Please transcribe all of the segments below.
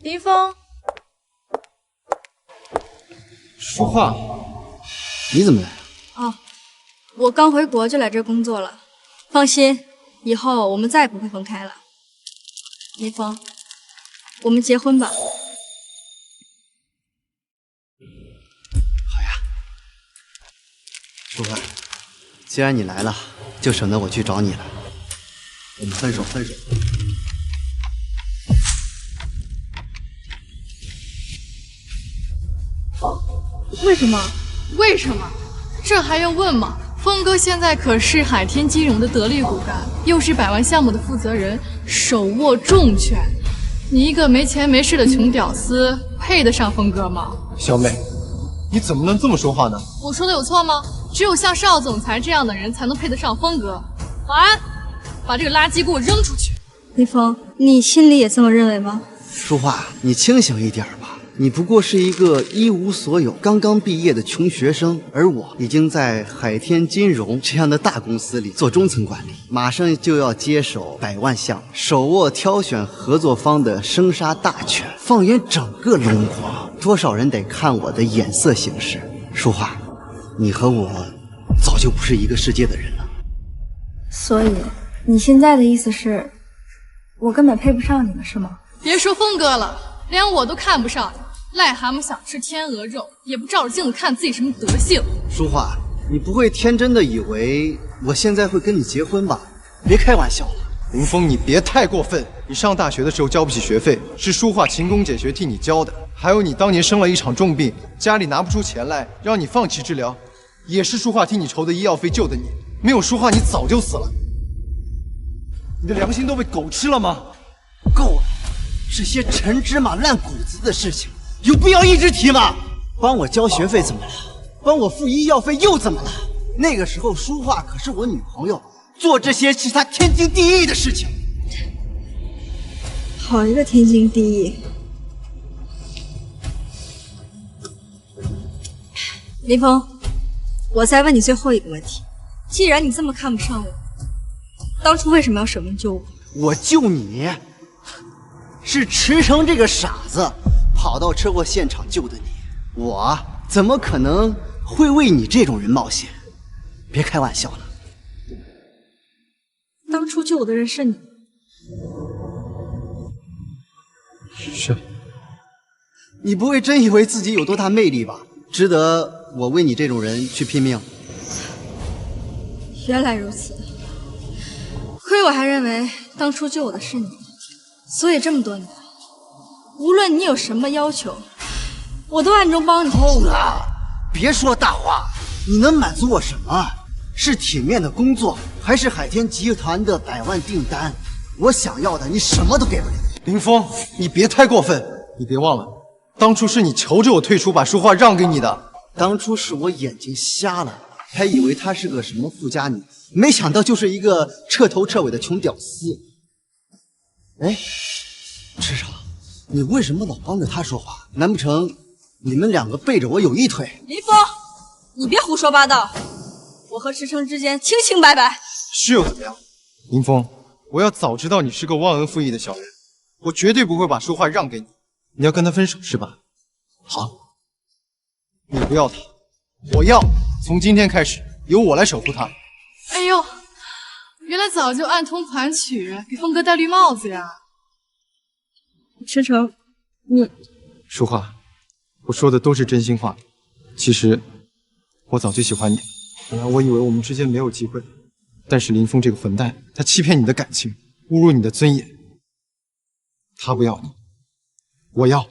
林峰，说话，你怎么来了？哦，我刚回国就来这儿工作了。放心，以后我们再也不会分开了。林峰，我们结婚吧。好呀，舒涵，既然你来了，就省得我去找你了。我们分手。为什么？为什么？这还用问吗？峰哥现在可是海天金融的得力骨干，又是百万项目的负责人，手握重权。你一个没钱没势的穷屌丝，配得上峰哥吗？小美，你怎么能这么说话呢？我说的有错吗？只有像邵总裁这样的人才能配得上峰哥。保安，把这个垃圾给我扔出去！林峰，你心里也这么认为吗？舒华，你清醒一点吧。你不过是一个一无所有、刚刚毕业的穷学生，而我已经在海天金融这样的大公司里做中层管理，马上就要接手100万项目，手握挑选合作方的生杀大权。放眼整个龙华，多少人得看我的眼色行事。舒华，你和我早就不是一个世界的人了。所以你现在的意思是，我根本配不上你们，是吗？别说峰哥了，连我都看不上你。癞蛤蟆想吃天鹅肉，也不照着镜子看自己什么德行。舒华，你不会天真的以为我现在会跟你结婚吧？别开玩笑了。林峰，你别太过分。你上大学的时候交不起学费，是舒华勤工俭学替你交的。还有你当年生了一场重病，家里拿不出钱来，让你放弃治疗，也是舒华替你筹的医药费救的你。没有舒华，你早就死了。你的良心都被狗吃了吗？够了，这些陈芝麻烂谷子的事情，有必要一直提吗？帮我交学费怎么了？帮我付医药费又怎么了？那个时候舒华可是我女朋友，做这些是她天经地义的事情。好一个天经地义！林峰，我再问你最后一个问题：既然你这么看不上我，当初为什么要舍命救我？我救你，是池诚这个傻子跑到车祸现场救的你，我怎么可能会为你这种人冒险？别开玩笑了。当初救我的人是你。是。你不会真以为自己有多大魅力吧？值得我为你这种人去拼命？原来如此，亏我还认为当初救我的是你，所以这么多年，无论你有什么要求，我都暗中帮你。够了，别说大话！你能满足我什么？是体面的工作，还是海天集团的100万订单？我想要的，你什么都给不了。林峰，你别太过分！你别忘了，当初是你求着我退出，把舒华让给你的。当初是我眼睛瞎了，还以为她是个什么富家女，没想到就是一个彻头彻尾的穷屌丝。哎，池诚，你为什么老帮着她说话？难不成你们两个背着我有一腿？林峰，你别胡说八道，我和池诚之间清清白白。是又怎么样？林峰，我要早知道你是个忘恩负义的小人，我绝对不会把舒华让给你。你要跟他分手是吧？好，你不要他，我要。从今天开始，由我来守护他。哎呦，原来早就暗通款曲，给峰哥戴绿帽子呀！池诚，你舒华，我说的都是真心话。其实我早就喜欢你，本来我以为我们之间没有机会，但是林峰这个混蛋，他欺骗你的感情，侮辱你的尊严。他不要你，我要，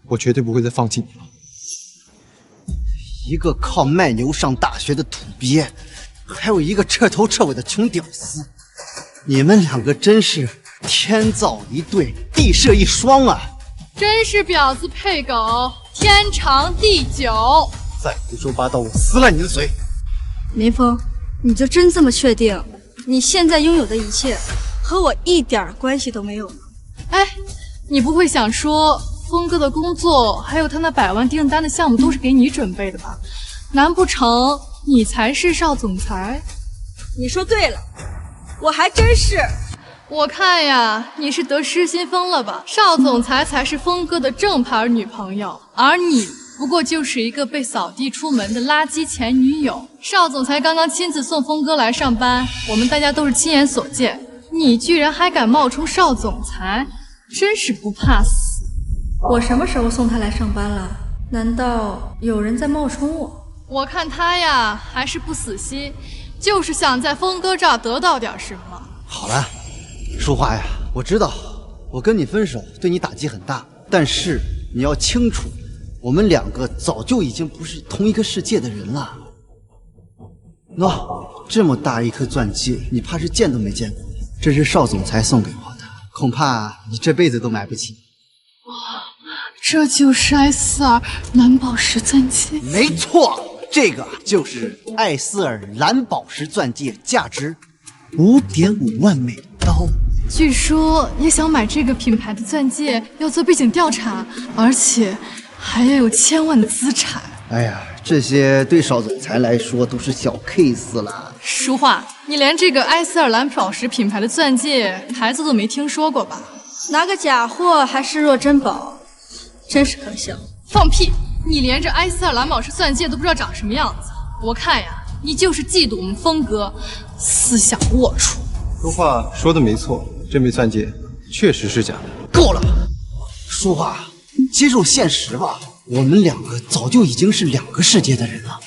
我绝对不会再放弃你了。一个靠卖牛上大学的土鳖，还有一个彻头彻尾的穷屌丝，你们两个真是天造一对，地设一双啊！真是婊子配狗，天长地久。再胡说八道，我撕烂你的嘴！林峰，你就真这么确定你现在拥有的一切和我一点关系都没有吗？哎，你不会想说峰哥的工作还有他那100万订单的项目都是给你准备的吧？难不成你才是邵总裁？你说对了，我还真是。我看呀，你是得失心疯了吧？邵总裁才是峰哥的正牌女朋友，而你不过就是一个被扫地出门的垃圾前女友。邵总裁刚刚亲自送峰哥来上班，我们大家都是亲眼所见。你居然还敢冒充邵总裁，真是不怕死！我什么时候送他来上班了？难道有人在冒充我？我看他呀，还是不死心，就是想在峰哥这儿得到点什么。好了，淑华呀，我知道我跟你分手对你打击很大，但是你要清楚，我们两个早就已经不是同一个世界的人了。喏，这么大一颗钻戒，你怕是见都没见过，这是邵总裁送给我的，恐怕你这辈子都买不起。这就是 S2蓝宝石钻戒？没错，这个就是艾斯尔蓝宝石钻戒，价值5.5万美刀。据说也想买这个品牌的钻戒，要做背景调查，而且还要有1000万的资产。哎呀，这些对邵总裁来说都是小 case 了。淑华，你连这个艾斯尔蓝宝石品牌的钻戒牌子都没听说过吧？拿个假货还视若珍宝，真是可笑。放屁！你连这艾斯尔蓝宝石钻戒都不知道长什么样子，我看呀，你就是嫉妒我们峰哥，思想龌龊。淑华说的没错，这枚钻戒确实是假的。够了，淑华，接受现实吧。我们两个早就已经是两个世界的人了，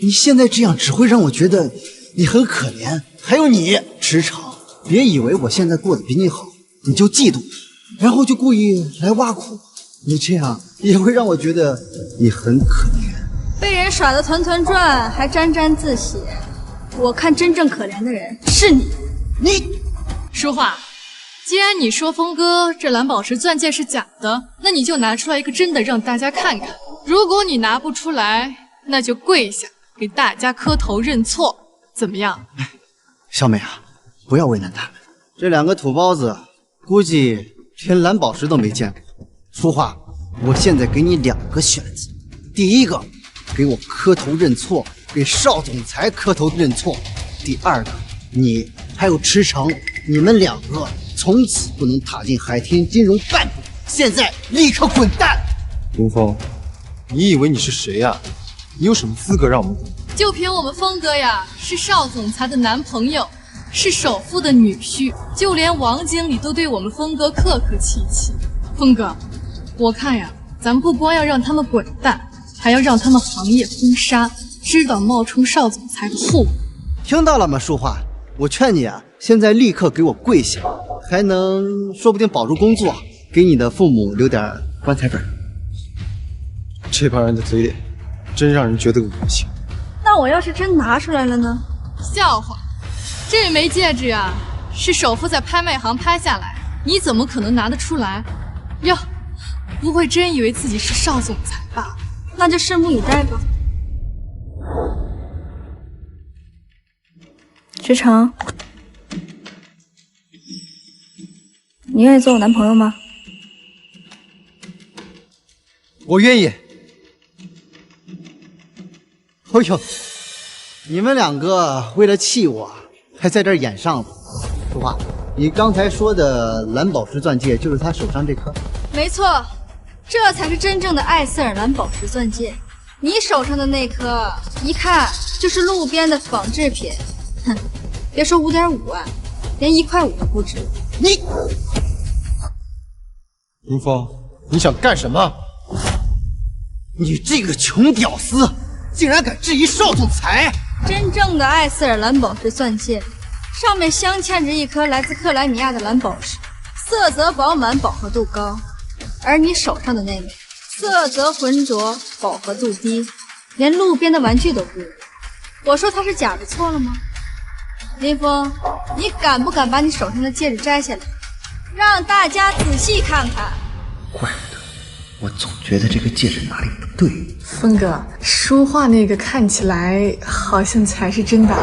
你现在这样只会让我觉得你很可怜。还有你，池诚，别以为我现在过得比你好，你就嫉妒，然后就故意来挖苦。你这样也会让我觉得你很可怜。被人耍得团团转，还沾沾自喜。我看真正可怜的人是你。淑华，既然你说峰哥这蓝宝石钻戒是假的，那你就拿出来一个真的让大家看看。如果你拿不出来，那就跪下给大家磕头认错，怎么样？小美啊，不要为难他们，这两个土包子估计连蓝宝石都没见过。淑华，我现在给你2个选择，第一个，给我磕头认错，给邵总裁磕头认错；第二个，你还有池诚，你们2个从此不能踏进海天金融半步，现在立刻滚蛋！林峰，你以为你是谁呀？你有什么资格让我们滚？就凭我们峰哥呀，是邵总裁的男朋友，是首富的女婿，就连王经理都对我们峰哥客客气气。峰哥，我看呀，咱们不光要让他们滚蛋，还要让他们行业封杀，知道冒充邵总裁的后果。听到了吗，淑华？我劝你啊，现在立刻给我跪下，还能说不定保住工作，给你的父母留点棺材本。这帮人的嘴脸，真让人觉得恶心。那我要是真拿出来了呢？笑话，这枚戒指啊，是首富在拍卖行拍下来，你怎么可能拿得出来？哟，不会真以为自己是邵总裁吧？那就拭目以待吧。池诚，你愿意做我男朋友吗？我愿意。哎呦，你们2个为了气我，还在这儿演上了。淑华，你刚才说的蓝宝石钻戒就是他手上这颗？没错，这才是真正的艾斯尔蓝宝石钻戒。你手上的那颗，一看就是路边的仿制品。哼，别说5.5万，连1块5都不值。林峰，你想干什么？你这个穷屌丝，竟然敢质疑邵总裁！真正的艾斯尔蓝宝石钻戒，上面镶嵌着一颗来自克莱米亚的蓝宝石，色泽饱满，饱和度高。而你手上的那枚，色泽浑浊，饱和度低，连路边的玩具都不如。我说它是假的，错了吗？林峰，你敢不敢把你手上的戒指摘下来，让大家仔细看看？怪不得，我总觉得这个戒指哪里不对。峰哥，说话那个看起来好像才是真的。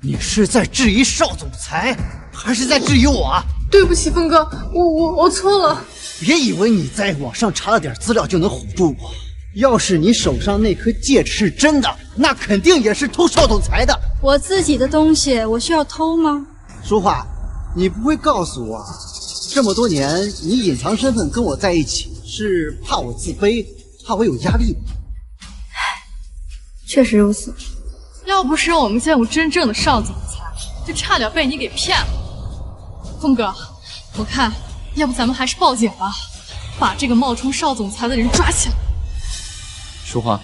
你是在质疑邵总裁，还是在质疑我啊？对不起，峰哥，我错了。别以为你在网上查了点资料就能唬住我。要是你手上那颗戒指是真的，那肯定也是偷邵总裁的。我自己的东西，我需要偷吗？淑华，你不会告诉我，这么多年你隐藏身份跟我在一起，是怕我自卑，怕我有压力吗？确实如此。要不是我们见过真正的邵总裁，就差点被你给骗了。峰哥，我看要不咱们还是报警吧，把这个冒充邵总裁的人抓起来。淑华，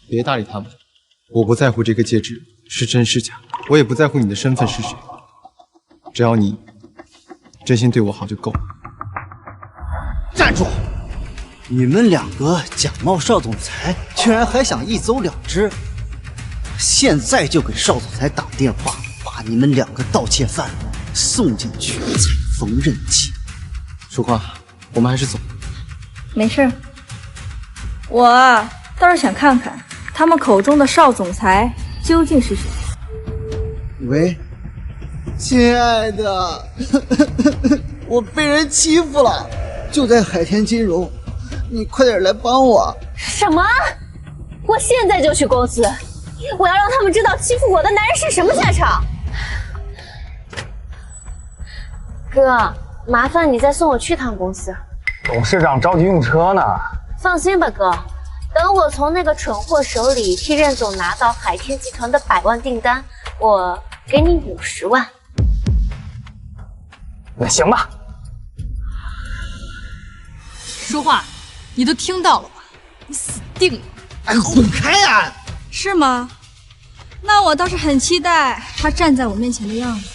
别搭理他们，我不在乎这个戒指是真是假，我也不在乎你的身份是谁，只要你真心对我好就够了。站住！你们两个假冒邵总裁，居然还想一走了之！现在就给邵总裁打电话，把你们两个盗窃犯送进去踩缝纫机。淑华，我们还是走。没事，我倒是想看看他们口中的邵总裁究竟是谁。喂，亲爱的，我被人欺负了，就在海天金融，你快点来帮我。什么？我现在就去公司，我要让他们知道欺负我的男人是什么下场。哥，麻烦你再送我去趟公司。董事长着急用车呢。放心吧，哥，等我从那个蠢货手里替任总拿到海天集团的100万订单，我给你50万。那行吧。说话，你都听到了吧？你死定了！哎，滚开呀！是吗？那我倒是很期待他站在我面前的样子。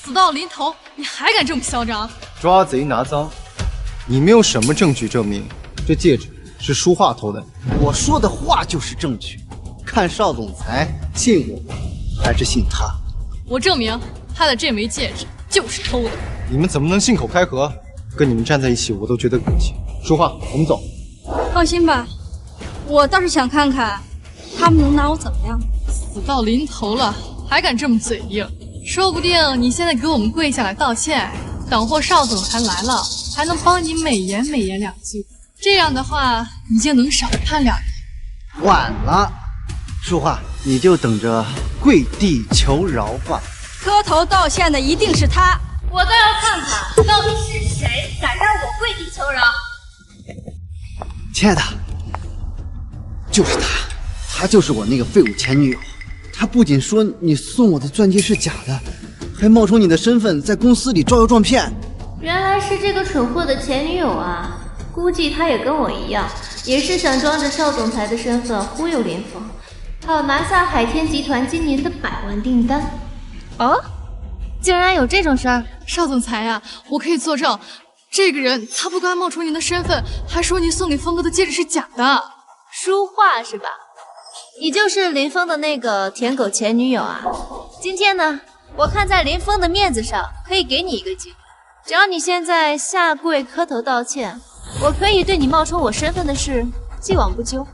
死到临头，你还敢这么嚣张？抓贼拿赃，你没有什么证据证明这戒指是淑华偷的？我说的话就是证据，看邵总裁信我还是信他？我证明他的这枚戒指就是偷的。你们怎么能信口开河？跟你们站在一起，我都觉得可气。淑华，我们走。放心吧，我倒是想看看他们能拿我怎么样。死到临头了，还敢这么嘴硬？说不定你现在给我们跪下来道歉，等会邵总裁来了，还能帮你美言美言2句。这样的话，你就能少判2年。晚了，淑华，你就等着跪地求饶吧。磕头道歉的一定是他。我倒要看看到底是谁敢让我跪地求饶。亲爱的，就是他，他就是我那个废物前女友。他不仅说你送我的钻戒是假的，还冒充你的身份在公司里招摇撞骗。原来是这个蠢货的前女友啊！估计他也跟我一样，也是想装着邵总裁的身份忽悠林峰，好拿下海天集团今年的100万订单。哦，竟然有这种事儿！邵总裁呀，我可以作证，这个人他不光冒充您的身份，还说您送给峰哥的戒指是假的。书画是吧？你就是林峰的那个舔狗前女友啊？今天呢，我看在林峰的面子上，可以给你一个机会，只要你现在下跪磕头道歉，我可以对你冒充我身份的事既往不咎。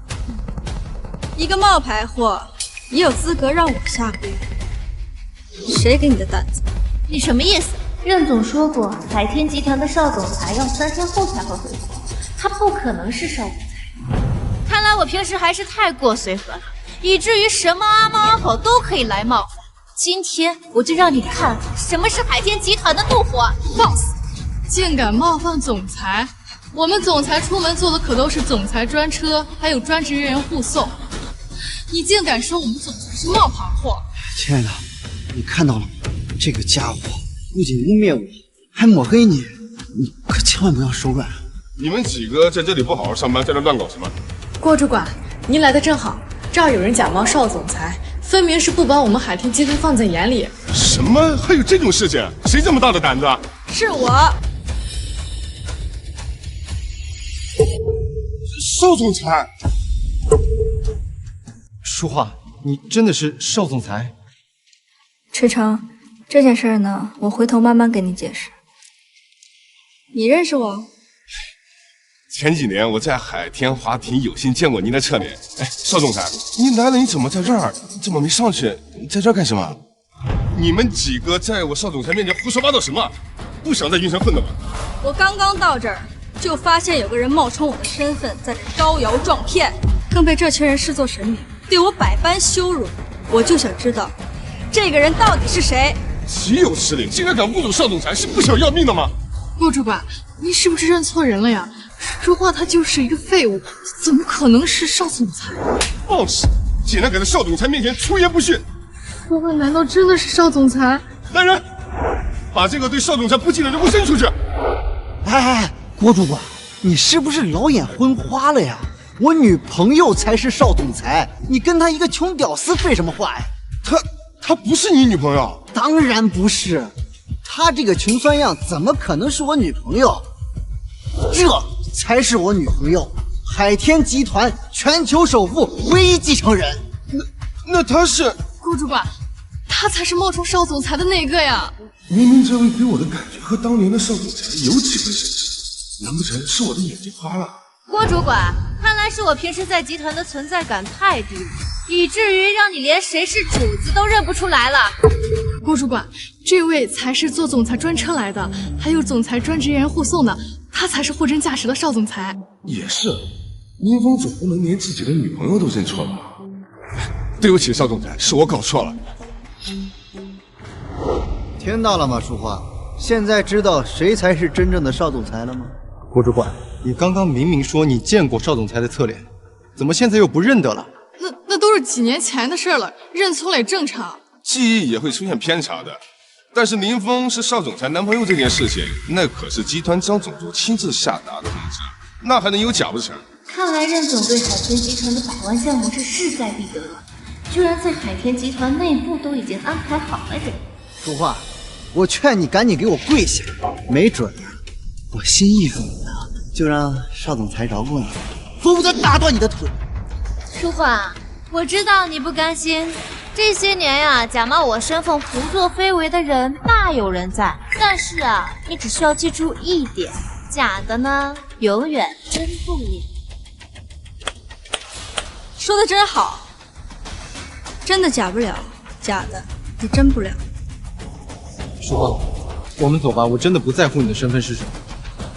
一个冒牌货也有资格让我下跪？谁给你的胆子？你什么意思？任总说过，海天集团的邵总裁要3天后才会回国，他不可能是邵总裁。看来我平时还是太过随和了，以至于什么阿猫阿狗都可以来冒犯。今天我就让你看看什么是海天集团的怒火！放肆！竟敢冒犯总裁！我们总裁出门坐的可都是总裁专车，还有专职人员护送。你竟敢说我们总裁是冒牌货！亲爱的，你看到了吗？这个家伙不仅污蔑我，还抹黑你，你可千万不要手软啊！你们几个在这里不好好上班，在这乱搞什么？郭主管，您来的正好，这儿有人假冒邵总裁，分明是不把我们海天集团放在眼里。什么？还有这种事情？谁这么大的胆子？是我。邵总裁，淑华，你真的是邵总裁？池城，这件事呢，我回头慢慢跟你解释。你认识我？前几年我在海天华庭有幸见过您的侧脸。哎，邵总裁，您来了，你怎么在这儿？你怎么没上去？你在这儿干什么？你们几个在我邵总裁面前胡说八道什么？不想在云城混了吗？我刚刚到这儿，就发现有个人冒充我的身份，在这招摇撞骗，更被这群人视作神明，对我百般羞辱。我就想知道，这个人到底是谁？岂有此理！竟然敢侮辱少总裁，是不想要命的吗？郭主管，您是不是认错人了呀？说话他就是一个废物，怎么可能是少总裁？放肆！竟然敢在少总裁面前出言不逊！说话难道真的是少总裁？来人，把这个对少总裁不敬的人给我扔出去！哎，郭主管，你是不是老眼昏花了呀？我女朋友才是少总裁，你跟她一个穷屌丝废什么话呀？她不是你女朋友？当然不是，她这个穷酸样怎么可能是我女朋友？这才是我女朋友，海天集团全球首富，唯一继承人。那她是？郭主管，他才是冒充少总裁的那个呀！明明这位给我的感觉和当年的少总裁有几分相似，难不成是我的眼睛花了？郭主管，看来是我平时在集团的存在感太低了，以至于让你连谁是主子都认不出来了。郭主管，这位才是坐总裁专车来的，还有总裁专职人员护送的，他才是货真价实的少总裁。也是，宁风总不能连自己的女朋友都认错吧？对不起，少总裁，是我搞错了。听到了吗，淑华？现在知道谁才是真正的少总裁了吗？郭主管，你刚刚明明说你见过少总裁的侧脸，怎么现在又不认得了？那都是几年前的事了，认错了也正常。记忆也会出现偏差的，但是宁风是少总裁男朋友这件事情，那可是集团张总督亲自下达的通知，那还能有假不成？看来任总对海天集团的100万项目是势在必得了，居然在海天集团内部都已经安排好了人。淑华，我劝你赶紧给我跪下，没准我心意如了，就让少总裁饶过你，否则打断你的腿。淑华，我知道你不甘心，这些年呀，假冒我身份胡作非为的人大有人在。但是啊，你只需要记住一点，假的呢，永远真不了。说的真好，真的假不了，假的也真不了。淑华，我们走吧，我真的不在乎你的身份是什么。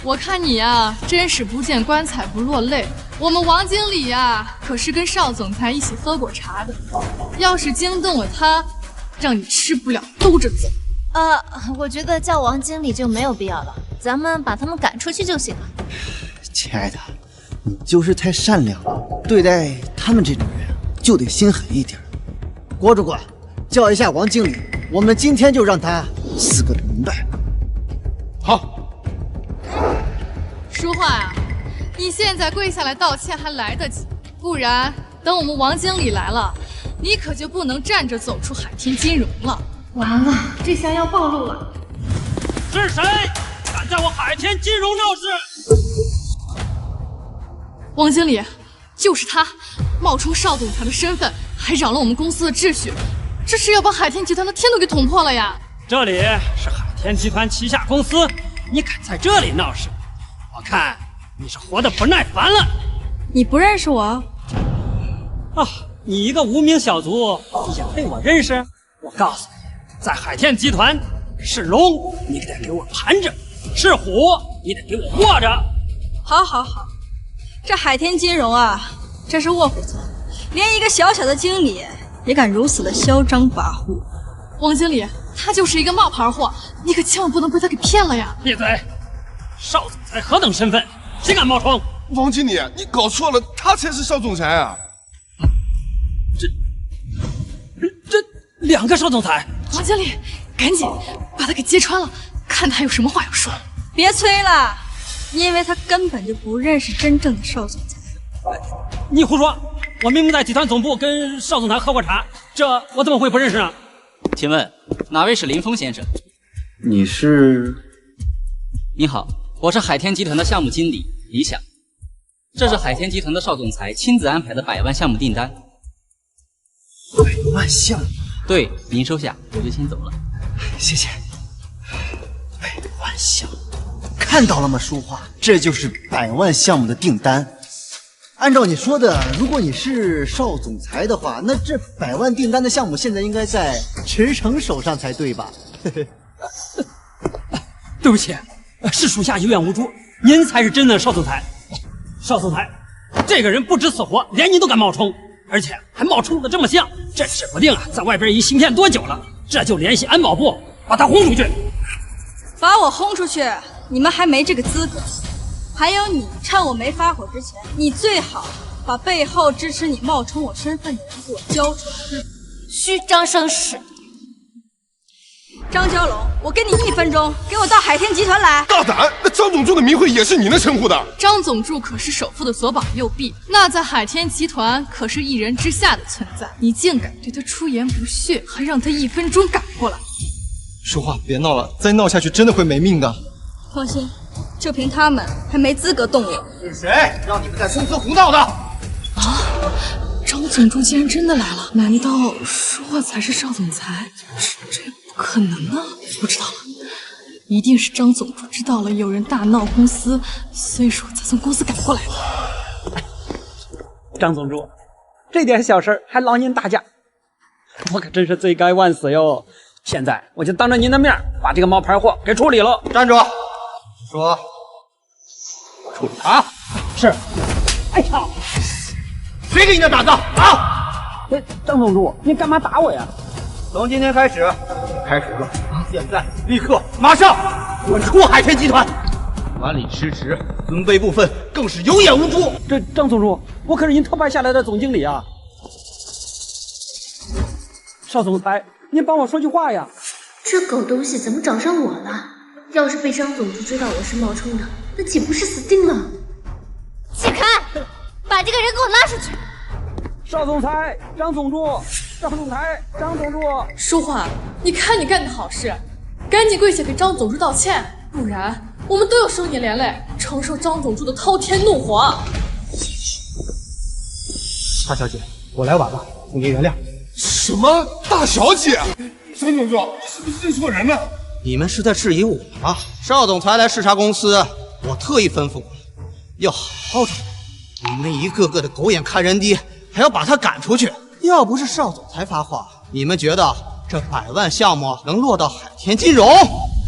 我看你呀，真是不见棺材不落泪。我们王经理呀，可是跟邵总裁一起喝过茶的，要是惊动了他，让你吃不了兜着走。我觉得叫王经理就没有必要了，咱们把他们赶出去就行了。亲爱的，你就是太善良了，对待他们这种人就得心狠一点。郭主管，叫一下王经理，我们今天就让他死个明白。好。淑华呀，你现在跪下来道歉还来得及，不然等我们王经理来了，你可就不能站着走出海天金融了。完了，这下要暴露了。是谁敢在我海天金融闹事？王经理，就是他，冒充邵总裁的身份，还扰了我们公司的秩序，这是要把海天集团的天都给捅破了呀！这里是海天集团旗下公司，你敢在这里闹事，我看你是活得不耐烦了。你不认识我？啊，你一个无名小卒也配我认识？我告诉你，在海天集团，是龙你得给我盘着，是虎你得给我卧着。好，好，好，这海天金融啊，真是卧虎藏龙，连一个小小的经理也敢如此的嚣张跋扈。王经理，他就是一个冒牌货，你可千万不能被他给骗了呀！闭嘴！邵总裁何等身份，谁敢冒充？王经理，你搞错了，他才是邵总裁啊！这两个邵总裁！王经理，赶紧把他给揭穿了，看他有什么话要说。别催了，因为他根本就不认识真正的邵总裁。你胡说！我明明在集团总部跟邵总裁喝过茶，这我怎么会不认识呢？请问哪位是林峰先生？你是？你好，我是海天集团的项目经理李想，这是海天集团的邵总裁亲自安排的100万项目订单。100万项目？对，您收下，我就先走了。谢谢。100万项目，看到了吗，淑华？这就是100万项目的订单。按照你说的，如果你是邵总裁的话，那这100万订单的项目现在应该在陈诚手上才对吧？对不起，是属下有眼无珠，您才是真的邵总裁。邵总裁，这个人不知死活，连您都敢冒充，而且还冒充的这么像，这指不定啊，在外边已行骗多久了。这就联系安保部，把他轰出去。把我轰出去，你们还没这个资格。还有你，趁我没发火之前，你最好把背后支持你冒充我身份的人给我交出来。虚张声势。张蛟龙，我给你1分钟，给我到海天集团来。大胆！那张总助的名讳也是你能称呼的？张总助可是首富的左膀右臂，那在海天集团可是一人之下的存在。你竟敢对他出言不逊，还让他1分钟赶过来。说话别闹了，再闹下去真的会没命的。放心，就凭他们还没资格动我。是谁让你们在公司胡闹的？张总助竟然真的来了，难道说话才是邵总裁？这不可能啊！不知道了，一定是张总助知道了有人大闹公司，所以说才从公司赶过来的。张总助，这点小事还劳您大驾，我可真是罪该万死哟！现在我就当着您的面把这个冒牌货给处理了。站住！说，处理他。是。哎呀，谁给你的胆子啊？张总助，您干嘛打我呀？从今天开始了，现在立刻马上滚出海天集团！管理失职，尊卑不分，更是有眼无珠。这张总助，我可是您特派下来的总经理啊！邵总裁，您帮我说句话呀！这狗东西怎么找上我了？要是被张总助知道我是冒充的，那岂不是死定了？起开！把这个人给我拉出去！邵总裁，张总助，张总裁，张总助，说话，你看你干的好事，赶紧跪下给张总助道歉，不然我们都要生你连累，承受张总助的滔天怒火。大小姐，我来晚了，请您原谅。什么大小姐？张总助，你是不是认错人了？你们是在质疑我吗？邵总裁来视察公司，我特意吩咐过，要好好照顾。你们一个个的狗眼看人低，还要把他赶出去。要不是邵总裁发话，你们觉得这100万项目能落到海天金融？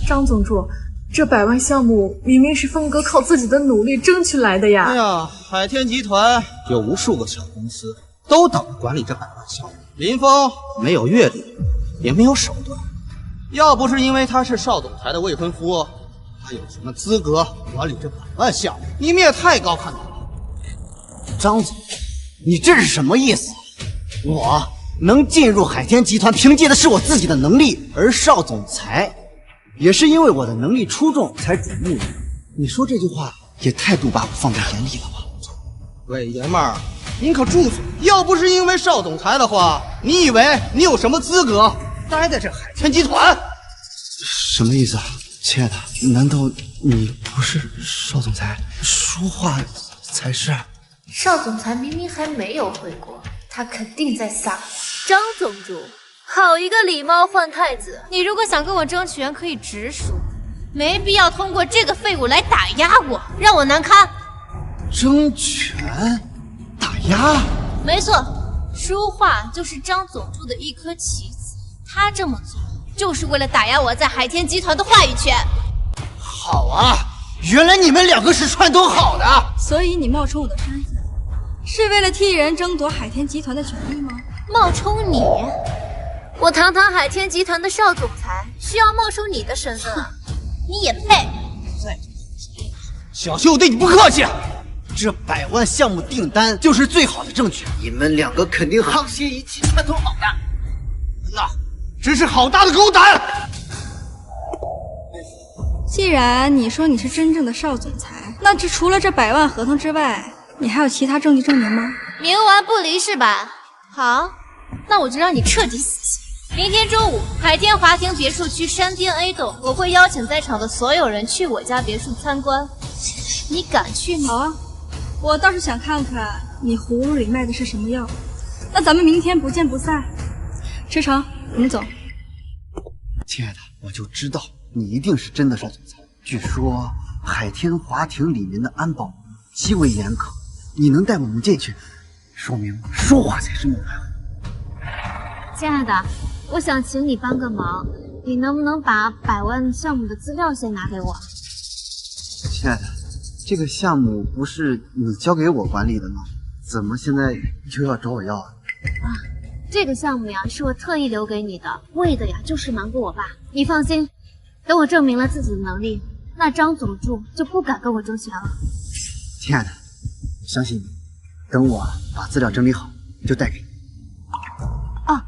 张总助，这100万项目明明是峰哥靠自己的努力争取来的呀！哎呀，海天集团有无数个小公司，都等着管理这100万项目。林峰没有阅历，也没有手段，要不是因为他是邵总裁的未婚夫，他有什么资格管理这100万项目？你们也太高看他了。张总，你这是什么意思？我能进入海天集团，凭借的是我自己的能力，而邵总裁也是因为我的能力出众才瞩目的。你说这句话也太不把我放在眼里了吧？喂，爷们儿，您可住嘴！要不是因为邵总裁的话，你以为你有什么资格待在这海天集团？什么意思啊，亲爱的？难道你不是邵总裁？说话才是。邵总裁明明还没有回国，他肯定在撒谎。张总助，好一个狸猫换太子！你如果想跟我争权，可以直说，没必要通过这个废物来打压我，让我难堪。争权？打压？没错，书画就是张总助的一颗棋子，他这么做就是为了打压我在海天集团的话语权。好啊，原来你们2个是串通好的。所以你冒充我的身份，是为了替人争夺海天集团的权利吗？冒充你？我堂堂海天集团的邵总裁，需要冒充你的身份啊？你也配？小秀对你不客气。这100万项目订单就是最好的证据，你们2个肯定沆瀣一气串通好的。那真是好大的狗胆！既然你说你是真正的邵总裁，那除了这100万合同之外，你还有其他证据证明吗？冥顽不离是吧？好，那我就让你彻底死心。明天中午，海天华庭别墅区山巅 A 栋，我会邀请在场的所有人去我家别墅参观，你敢去吗？好啊，我倒是想看看你葫芦里卖的是什么药。那咱们明天不见不散。池诚，我们走。亲爱的，我就知道你一定是真的邵总裁。据说海天华庭里面的安保极为严苛，你能带我们进去，说明说话才是冒牌货。亲爱的，我想请你帮个忙，你能不能把100万项目的资料先拿给我？亲爱的，这个项目不是你交给我管理的吗？怎么现在又要找我要啊？这个项目呀，是我特意留给你的，为的呀就是瞒过我爸。你放心，等我证明了自己的能力，那张总助就不敢跟我周旋了。亲爱的，我相信你。等我把资料整理好，就带给你。哦，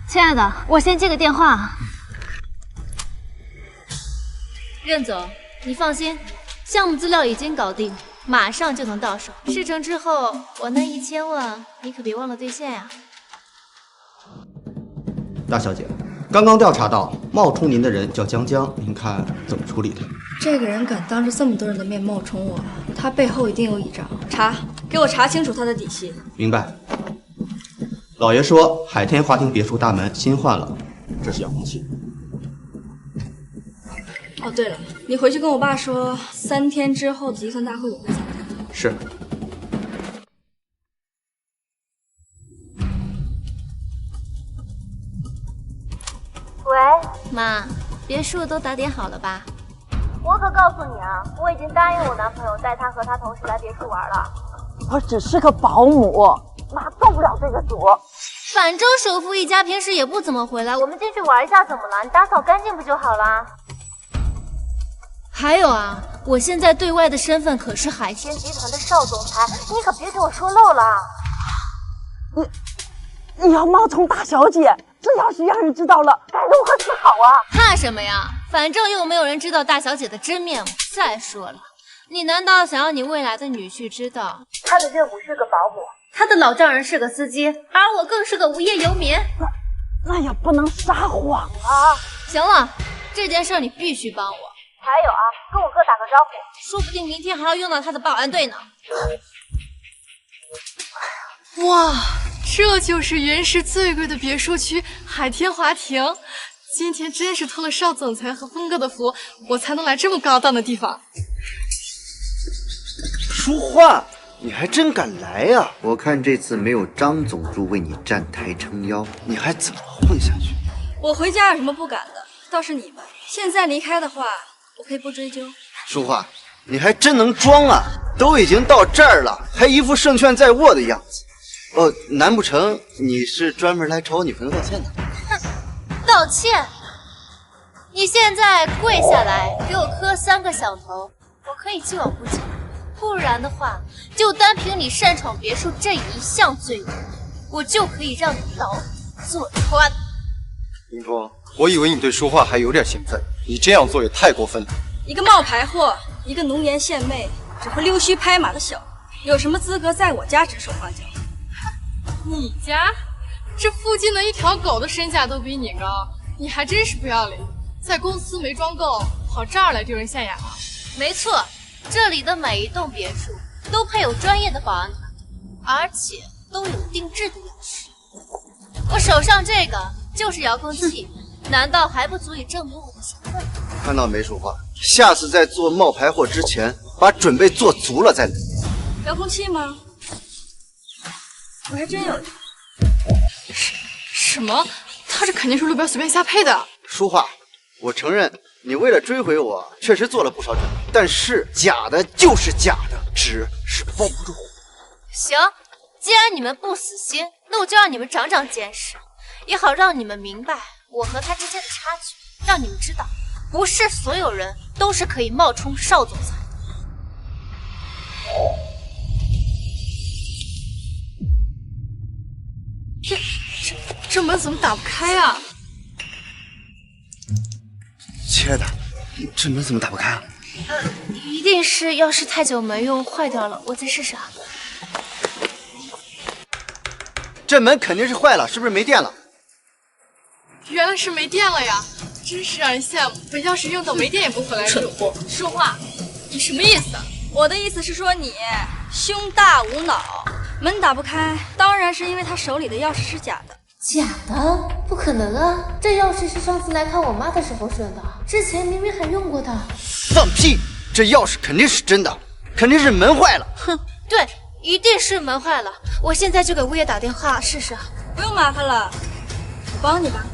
亲爱的，我先接个电话。任总，你放心，项目资料已经搞定，马上就能到手。事成之后，我那1000万你可别忘了兑现呀。大小姐，刚刚调查到冒充您的人叫江江，您看怎么处理他？这个人敢当着这么多人的面冒充我，他背后一定有倚仗。查，给我查清楚他的底细。明白。老爷说海天华庭别墅大门新换了，这是遥控器。哦，对了，你回去跟我爸说，3天之后的集团大会我会参加。是。喂，妈，别墅都打点好了吧？我可告诉你啊，我已经答应我男朋友带他和他同事来别墅玩了。我只是个保姆，妈做不了这个主。反正首富一家平时也不怎么回来，我们进去玩一下怎么了？你打扫干净不就好了？还有啊，我现在对外的身份可是海天集团的少总裁，你可别给我说漏了。你要冒充大小姐，这要是让人知道了，该如何是好啊？怕什么呀？反正又没有人知道大小姐的真面目。再说了，你难道想要你未来的女婿知道他的岳母是个保姆，他的老丈人是个司机，而我更是个无业游民？那也不能撒谎啊！行了，这件事你必须帮我。还有啊，跟我哥打个招呼，说不定明天还要用到他的保安队呢。哇，这就是云市最贵的别墅区海天华庭。今天真是托了邵总裁和峰哥的福，我才能来这么高档的地方。淑桦，你还真敢来呀！我看这次没有张总助为你站台撑腰，你还怎么混下去？我回家有什么不敢的？倒是你们，现在离开的话，我可以不追究。淑桦，你还真能装啊！都已经到这儿了，还一副胜券在握的样子。哦，难不成你是专门来找我女朋友道歉的？哼，道歉？你现在跪下来给我磕3个响头，我可以既往不咎。不然的话，就单凭你擅闯别墅这一项罪名，我就可以让你牢坐穿。林峰，我以为你对淑桦还有点情分，你这样做也太过分了。一个冒牌货，一个浓颜献媚，只会溜须拍马的小，有什么资格在我家指手画脚？你家？这附近的一条狗的身价都比你高，你还真是不要脸！在公司没装够，跑这儿来丢人现眼了。没错，这里的每一栋别墅都配有专业的保安团队，而且都有定制的钥匙。我手上这个就是遥控器，难道还不足以证明我的身份？看到没，淑桦？下次在做冒牌货之前，把准备做足了再来。遥控器吗？我还真有。什么？他这肯定是路边随便瞎配的。淑桦，我承认你为了追回我，确实做了不少准备，但是假的就是假的，纸是包不住火。行，既然你们不死心，那我就让你们长长见识，也好让你们明白我和他之间的差距，让你们知道，不是所有人都是可以冒充邵总裁。这门怎么打不开啊？亲爱的，这门怎么打不开啊？一定是钥匙太久没用坏掉了，我再试试啊。这门肯定是坏了，是不是没电了？原来是没电了呀，真是让人羡慕，把钥匙用到没电也不回来住。说话，你什么意思？我的意思是说你胸大无脑，门打不开，当然是因为他手里的钥匙是假的。假的？不可能啊！这钥匙是上次来看我妈的时候顺的，之前明明还用过的。放屁！这钥匙肯定是真的，肯定是门坏了。哼，对，一定是门坏了。我现在就给物业打电话试试。不用麻烦了，我帮你吧。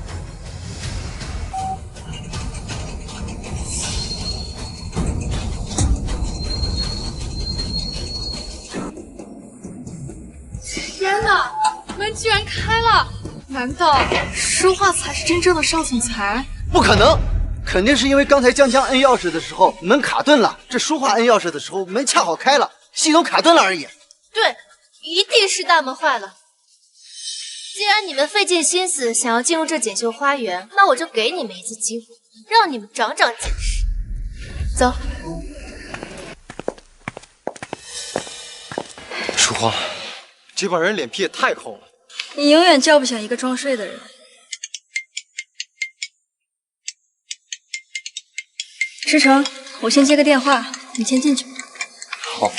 天哪！开了！难道说话才是真正的少总裁？不可能，肯定是因为刚才江江摁钥匙的时候门卡顿了，这说话摁钥匙的时候门恰好开了，系统卡顿了而已。对，一定是大门坏了。既然你们费尽心思想要进入这锦绣花园，那我就给你们一次机会，让你们长长见识。走。淑花，这帮人脸皮也太厚了。你永远叫不醒一个装睡的人。师承，我先接个电话，你先进去。好。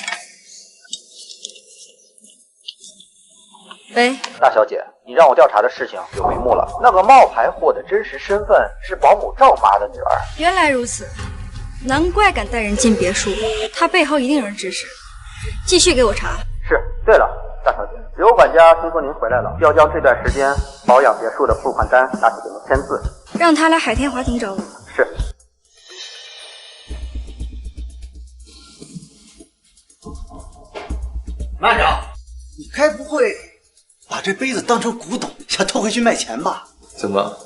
喂，大小姐，你让我调查的事情有眉目了。那个冒牌货的真实身份是保姆赵妈的女儿。原来如此，难怪敢带人进别墅，他背后一定有人指使。继续给我查。是。对了，大小姐，刘管家听说您回来了，要将这段时间保养别墅的付款单拿去给您签字。让他来海天华庭找我。是。慢着，你该不会把这杯子当成古董想偷回去卖钱吧？怎么？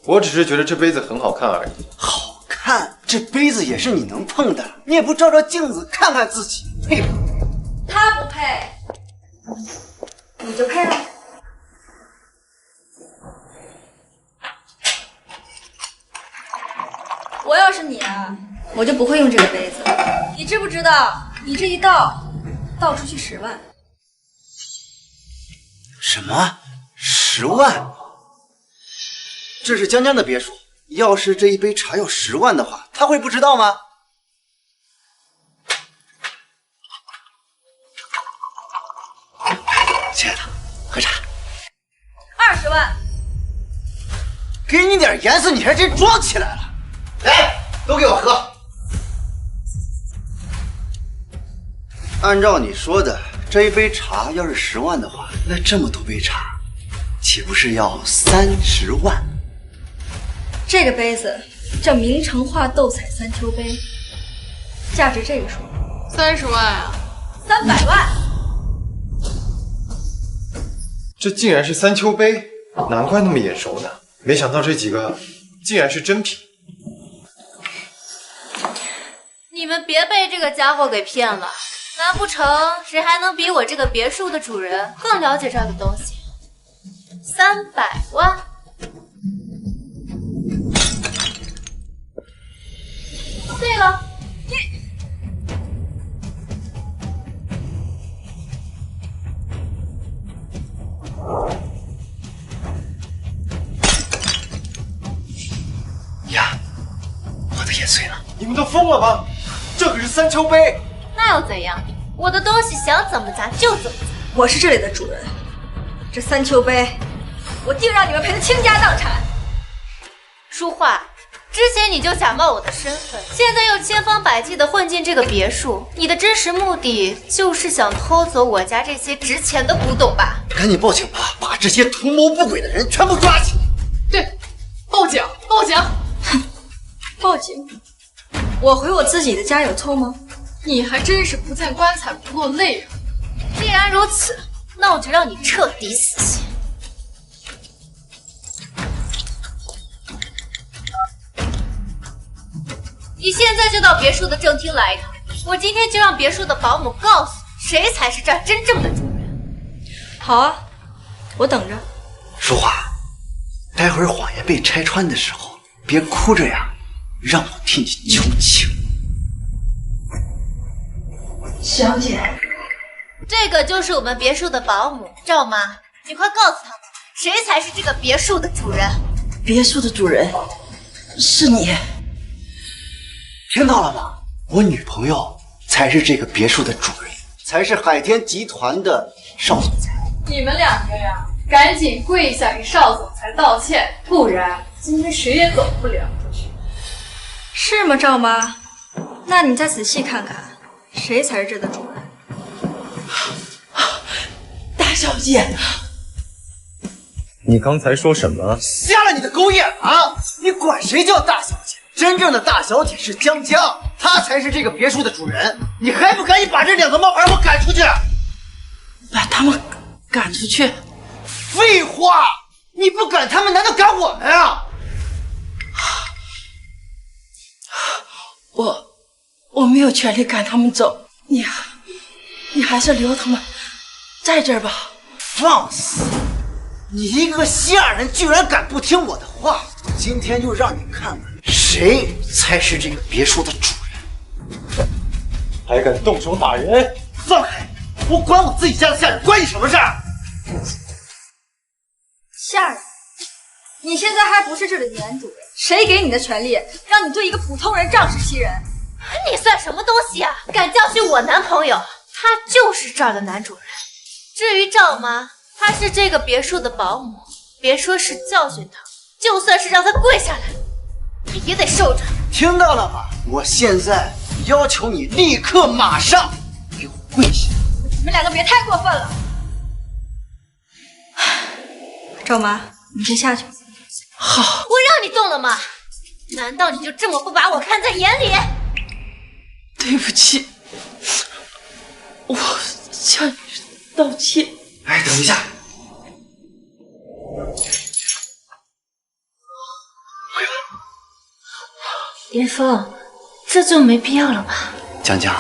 我只是觉得这杯子很好看而已。好看？这杯子也是你能碰的，你也不照照镜子看看自己，配不？他不配，你就配了。我要是你啊，我就不会用这个杯子。你知不知道，你这一倒出去10万。什么？10万？这是江江的别墅，要是这一杯茶要10万的话，他会不知道吗？亲爱的，喝茶。20万。给你点颜色，你还真装起来了。来，都给我喝。按照你说的，这一杯茶要是10万的话，那这么多杯茶，岂不是要30万？这个杯子叫明成化斗彩三秋杯，价值这个数。30万啊！300万！这竟然是三秋杯，难怪那么眼熟呢。没想到这几个竟然是真品。你们别被这个家伙给骗了，难不成谁还能比我这个别墅的主人更了解这样的东西？300万？对了，呀，我的眼碎了！你们都疯了吗？这可是三秋杯！那又怎样？我的东西想怎么砸就怎么砸。我是这里的主人，这三秋杯，我定让你们赔得倾家荡产。淑桦，之前你就假冒我的身份，现在又千方百计地混进这个别墅，你的真实目的就是想偷走我家这些值钱的古董吧？赶紧报警吧，把这些图谋不轨的人全部抓起来！对，报警！报警！哼，报警？我回我自己的家有错吗？你还真是不见棺材不落泪啊！既然如此，那我就让你彻底死心。你现在就到别墅的正厅来一趟，我今天就让别墅的保姆告诉你，谁才是这儿真正的主人。好啊，我等着。淑桦，待会儿谎言被拆穿的时候，别哭着呀，让我替你求情。小姐，这个就是我们别墅的保姆赵妈，你快告诉他们，谁才是这个别墅的主人？别墅的主人是你。听到了吗？我女朋友才是这个别墅的主人，才是海天集团的少总裁。你们两个呀，赶紧跪下给少总裁道歉，不然今天谁也走不了。是吗，赵妈？那你再仔细看看，谁才是这的主人？大小姐，你刚才说什么？瞎了你的狗眼啊！你管谁叫大小姐？真正的大小姐是江江，她才是这个别墅的主人。你还不赶紧把这两个冒牌货赶出去！把他们赶出去！废话，你不赶他们，难道赶我们啊？我没有权利赶他们走，你还是留他们在这儿吧。放肆！你一个下人居然敢不听我的话！我今天就让你看看谁才是这个别墅的主人！还敢动手打人！放开！我管我自己家的下人，关你什么事儿？下人，你现在还不是这里的男主人，谁给你的权利让你对一个普通人仗势欺人？你算什么东西啊？敢教训我男朋友？他就是这儿的男主人。至于赵妈，她是这个别墅的保姆，别说是教训他，就算是让他跪下来，他也得受着。听到了吧？我现在要求你立刻马上给我跪下！你们两个别太过分了。赵妈，你先下去。好，我让你动了吗？难道你就这么不把我看在眼里？对不起，我向你道歉。哎，等一下，林峰，这就没必要了吧？江江，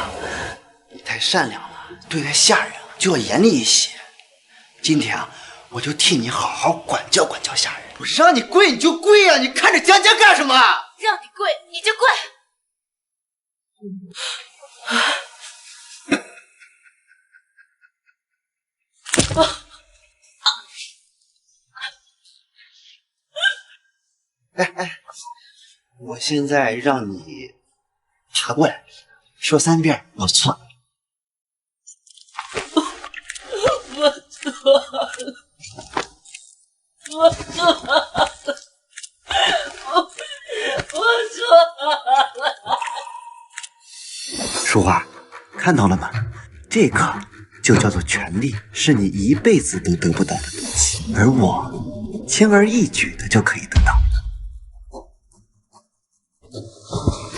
你太善良了，对待下人就要严厉一些。今天啊，我就替你好好管教管教下人。我让你跪你就跪啊，你看着江江干什么？让你跪你就跪。哎，我现在让你爬过来，说3遍我错了。我错了，我错了，我错了。淑花，看到了吗？这个就叫做权利，是你一辈子都得不到的东西，而我轻而易举的就可以得到。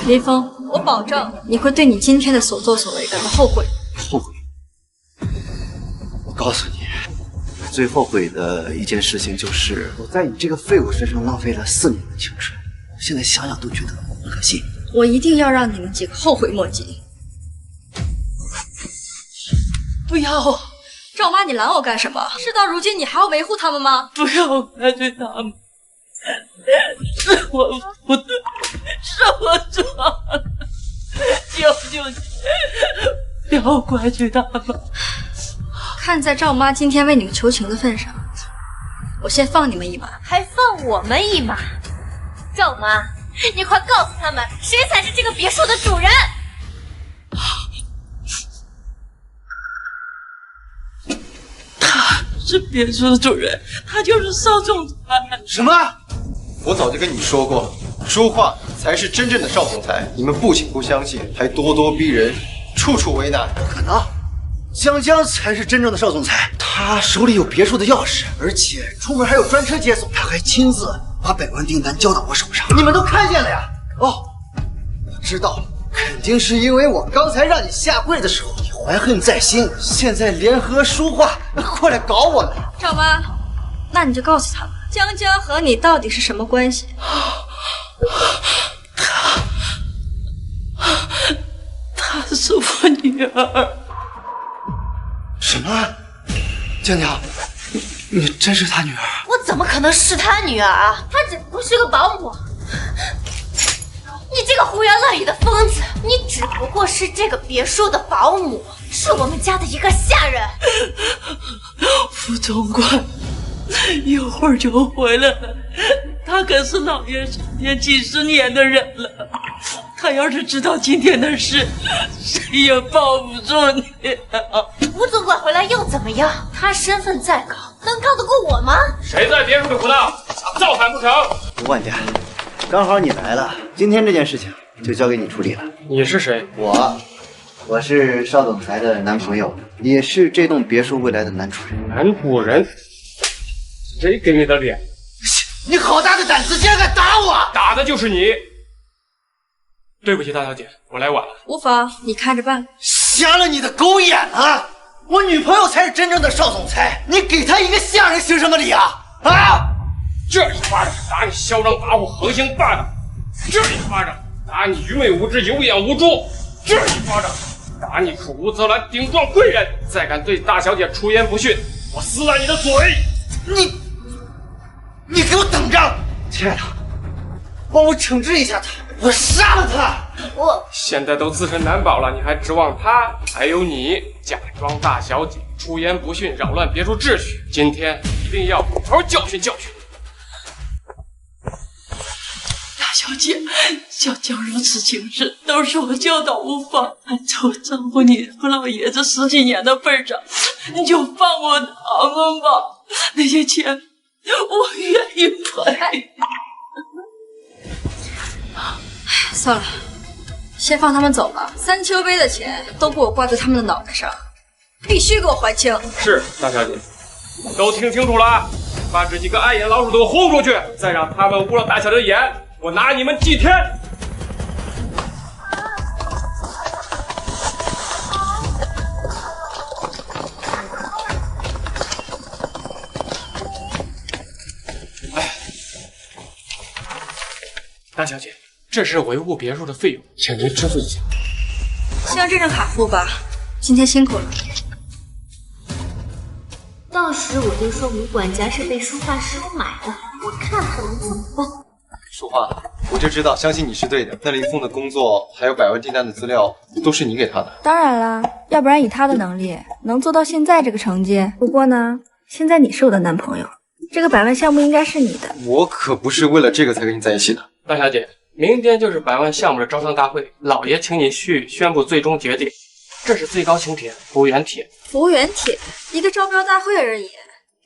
林峰，我保证你会对你今天的所作所为感到后悔。后悔？我告诉你，最后悔的一件事情就是我在你这个废物身上浪费了4年的青春，现在想想都觉得恶心。我一定要让你们几个后悔莫及。不要！赵妈，你拦我干什么？事到如今，你还要维护他们吗？不要怪罪他们，是我不对，是我错了，求求你，不要怪罪他们。看在赵妈今天为你们求情的份上，我先放你们一马。还放我们一马？赵妈，你快告诉他们，谁才是这个别墅的主人！他是别墅的主人，他就是邵总裁。什么？我早就跟你说过了，淑化才是真正的邵总裁，你们不仅不相信，还咄咄逼人，处处为难。不可能，江江才是真正的邵总裁，他手里有别墅的钥匙，而且出门还有专车接送，他还亲自把百万订单交到我手上，你们都看见了呀？哦，我知道了，肯定是因为我刚才让你下跪的时候，你怀恨在心，现在联合淑化过来搞我们。赵妈，那你就告诉他们，江江和你到底是什么关系？她是我女儿。什么？江江，你真是他女儿？我怎么可能是他女儿啊？她只不过是个保姆。你这个胡言乱语的疯子！你只不过是这个别墅的保姆，是我们家的一个下人。副总管一会儿就回来了，他可是老爷身边几10年的人了。他要是知道今天的事，谁也抱不住你。吴总管回来又怎么样？他身份再高，能高得过我吗？谁在别墅里胡闹？造反不成！吴管家，刚好你来了，今天这件事情就交给你处理了。你是谁？我是邵总裁的男朋友，也是这栋别墅未来的男主人。男主人？谁给你的脸？你好大的胆子，竟然敢打我！打的就是你！对不起，大小姐，我来晚了。无妨，你看着办。瞎了你的狗眼了！我女朋友才是真正的少总裁，你给她一个下人行什么礼啊？啊！这一巴掌打你嚣张跋扈、横行霸道，这一巴掌打你愚昧无知、有眼无珠，这一巴掌打你口无遮拦、顶撞贵人，再敢对大小姐出言不逊，我撕烂你的嘴！你给我等着！亲爱的，帮我惩治一下他，我杀了他！现在都自身难保了，你还指望他？还有你假装大小姐，出言不逊，扰乱别墅秩序，今天一定要好好教训教训。大小姐，小江如此情事，都是我教导无方。就照顾你和老爷子10几年的份上，你就放过他们吧。那些钱，我愿意赔。算了，先放他们走吧。3秋杯的钱都给我挂在他们的脑袋上，必须给我还清。是，大小姐，都听清楚了，把这几个碍眼老鼠都轰出去，再让他们污了大小姐的眼，我拿你们祭天！大小姐，这是维护别墅的费用，请您支付一下。先用这张卡付吧，今天辛苦了。到时我就说吴管家是被书画收买的，我看他们怎么办。淑华，我就知道，相信你是对的。那林峰的工作还有100万订单的资料，都是你给他的。当然啦，要不然以他的能力能做到现在这个成绩。不过呢，现在你是我的男朋友，这个100万项目应该是你的。我可不是为了这个才跟你在一起的。大小姐，明天就是100万项目的招商大会，老爷请你去宣布最终决定。这是最高请帖，服务员帖。服务员帖，一个招标大会而已，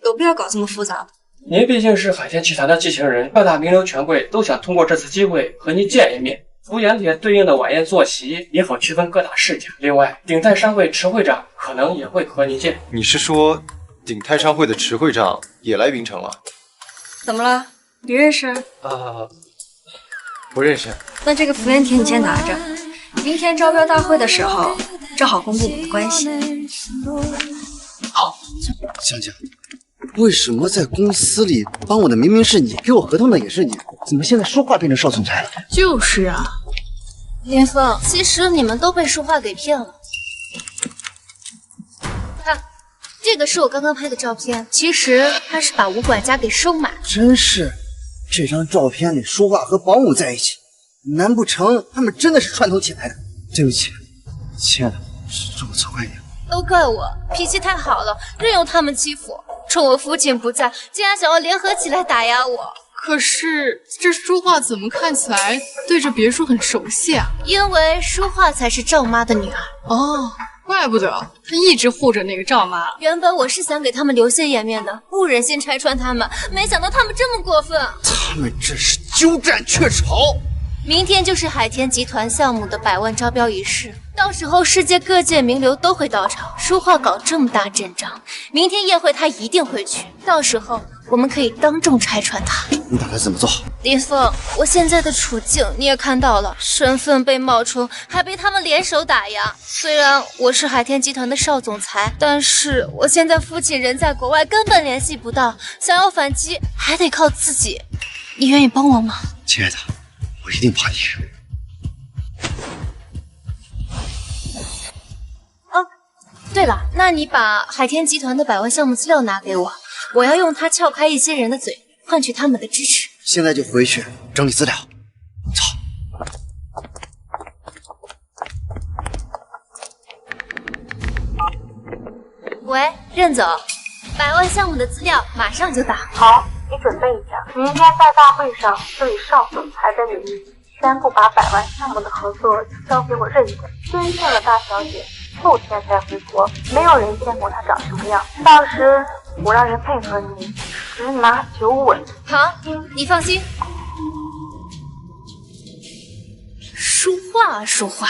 有必要搞这么复杂吗？您毕竟是海天集团的继承人，各大名流权贵都想通过这次机会和您见一面。服务员帖对应的晚宴坐席也好区分各大世家。另外，鼎泰商会池会长可能也会和您见。你是说鼎泰商会的池会长也来云城了？怎么了？你认识？不认识。那这个服务员帖你先拿着，明天招标大会的时候正好公布我们的关系。好，香香，为什么在公司里帮我的明明是你，给我合同的也是你，怎么现在说话变成少总裁了？就是啊，林峰，其实你们都被书画给骗了。看，这个是我刚刚拍的照片，其实他是把吴管家给收买。真是，这张照片里书画和保姆在一起，难不成他们真的是串通起来的？对不起，亲爱的，是我错怪你了。都怪我脾气太好了，任由他们欺负。趁我父亲不在，竟然想要联合起来打压我。可是这书画怎么看起来对这别墅很熟悉啊？因为书画才是赵妈的女儿。哦，怪不得她一直护着那个赵妈。原本我是想给他们留些颜面的，不忍心拆穿他们，没想到他们这么过分。他们这是鸠占鹊巢。明天就是海天集团项目的100万招标仪式，到时候世界各界名流都会到场。书画搞这么大阵仗，明天宴会他一定会去，到时候我们可以当众拆穿他。你打算怎么做？林峰，我现在的处境你也看到了，身份被冒充，还被他们联手打压。虽然我是海天集团的少总裁，但是我现在父亲人在国外，根本联系不到，想要反击还得靠自己。你愿意帮我吗？亲爱的，我一定帮你。对了，那你把海天集团的100万项目资料拿给我，我要用它撬开一些人的嘴，换取他们的支持。现在就回去整理资料。走。喂，任总，100万项目的资料马上就到。好，你准备一下，明天在大会上就以少总裁的名义宣布把100万项目的合作交给我任总。尊敬的大小姐，后天才回国，没有人见过他长什么样，到时我让人配合你10拿9稳。好，你放心。说话啊说话，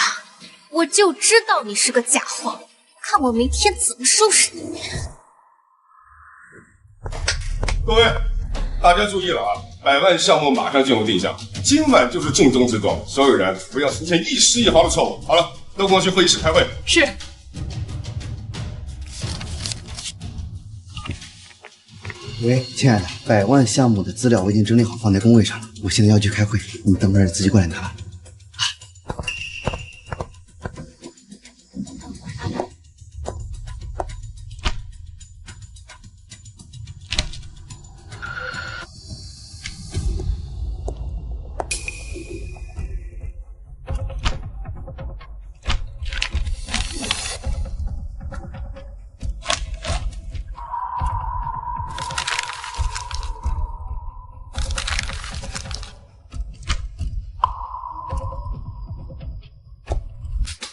我就知道你是个假货，看我明天怎么收拾你。各位，大家注意了啊！100万项目马上进入定向，今晚就是重中之重，所有人不要出现一丝一毫的错误。好了，都跟我去会议室开会。是。喂，亲爱的，100万项目的资料我已经整理好，放在工位上了。我现在要去开会，你等会儿自己过来拿吧。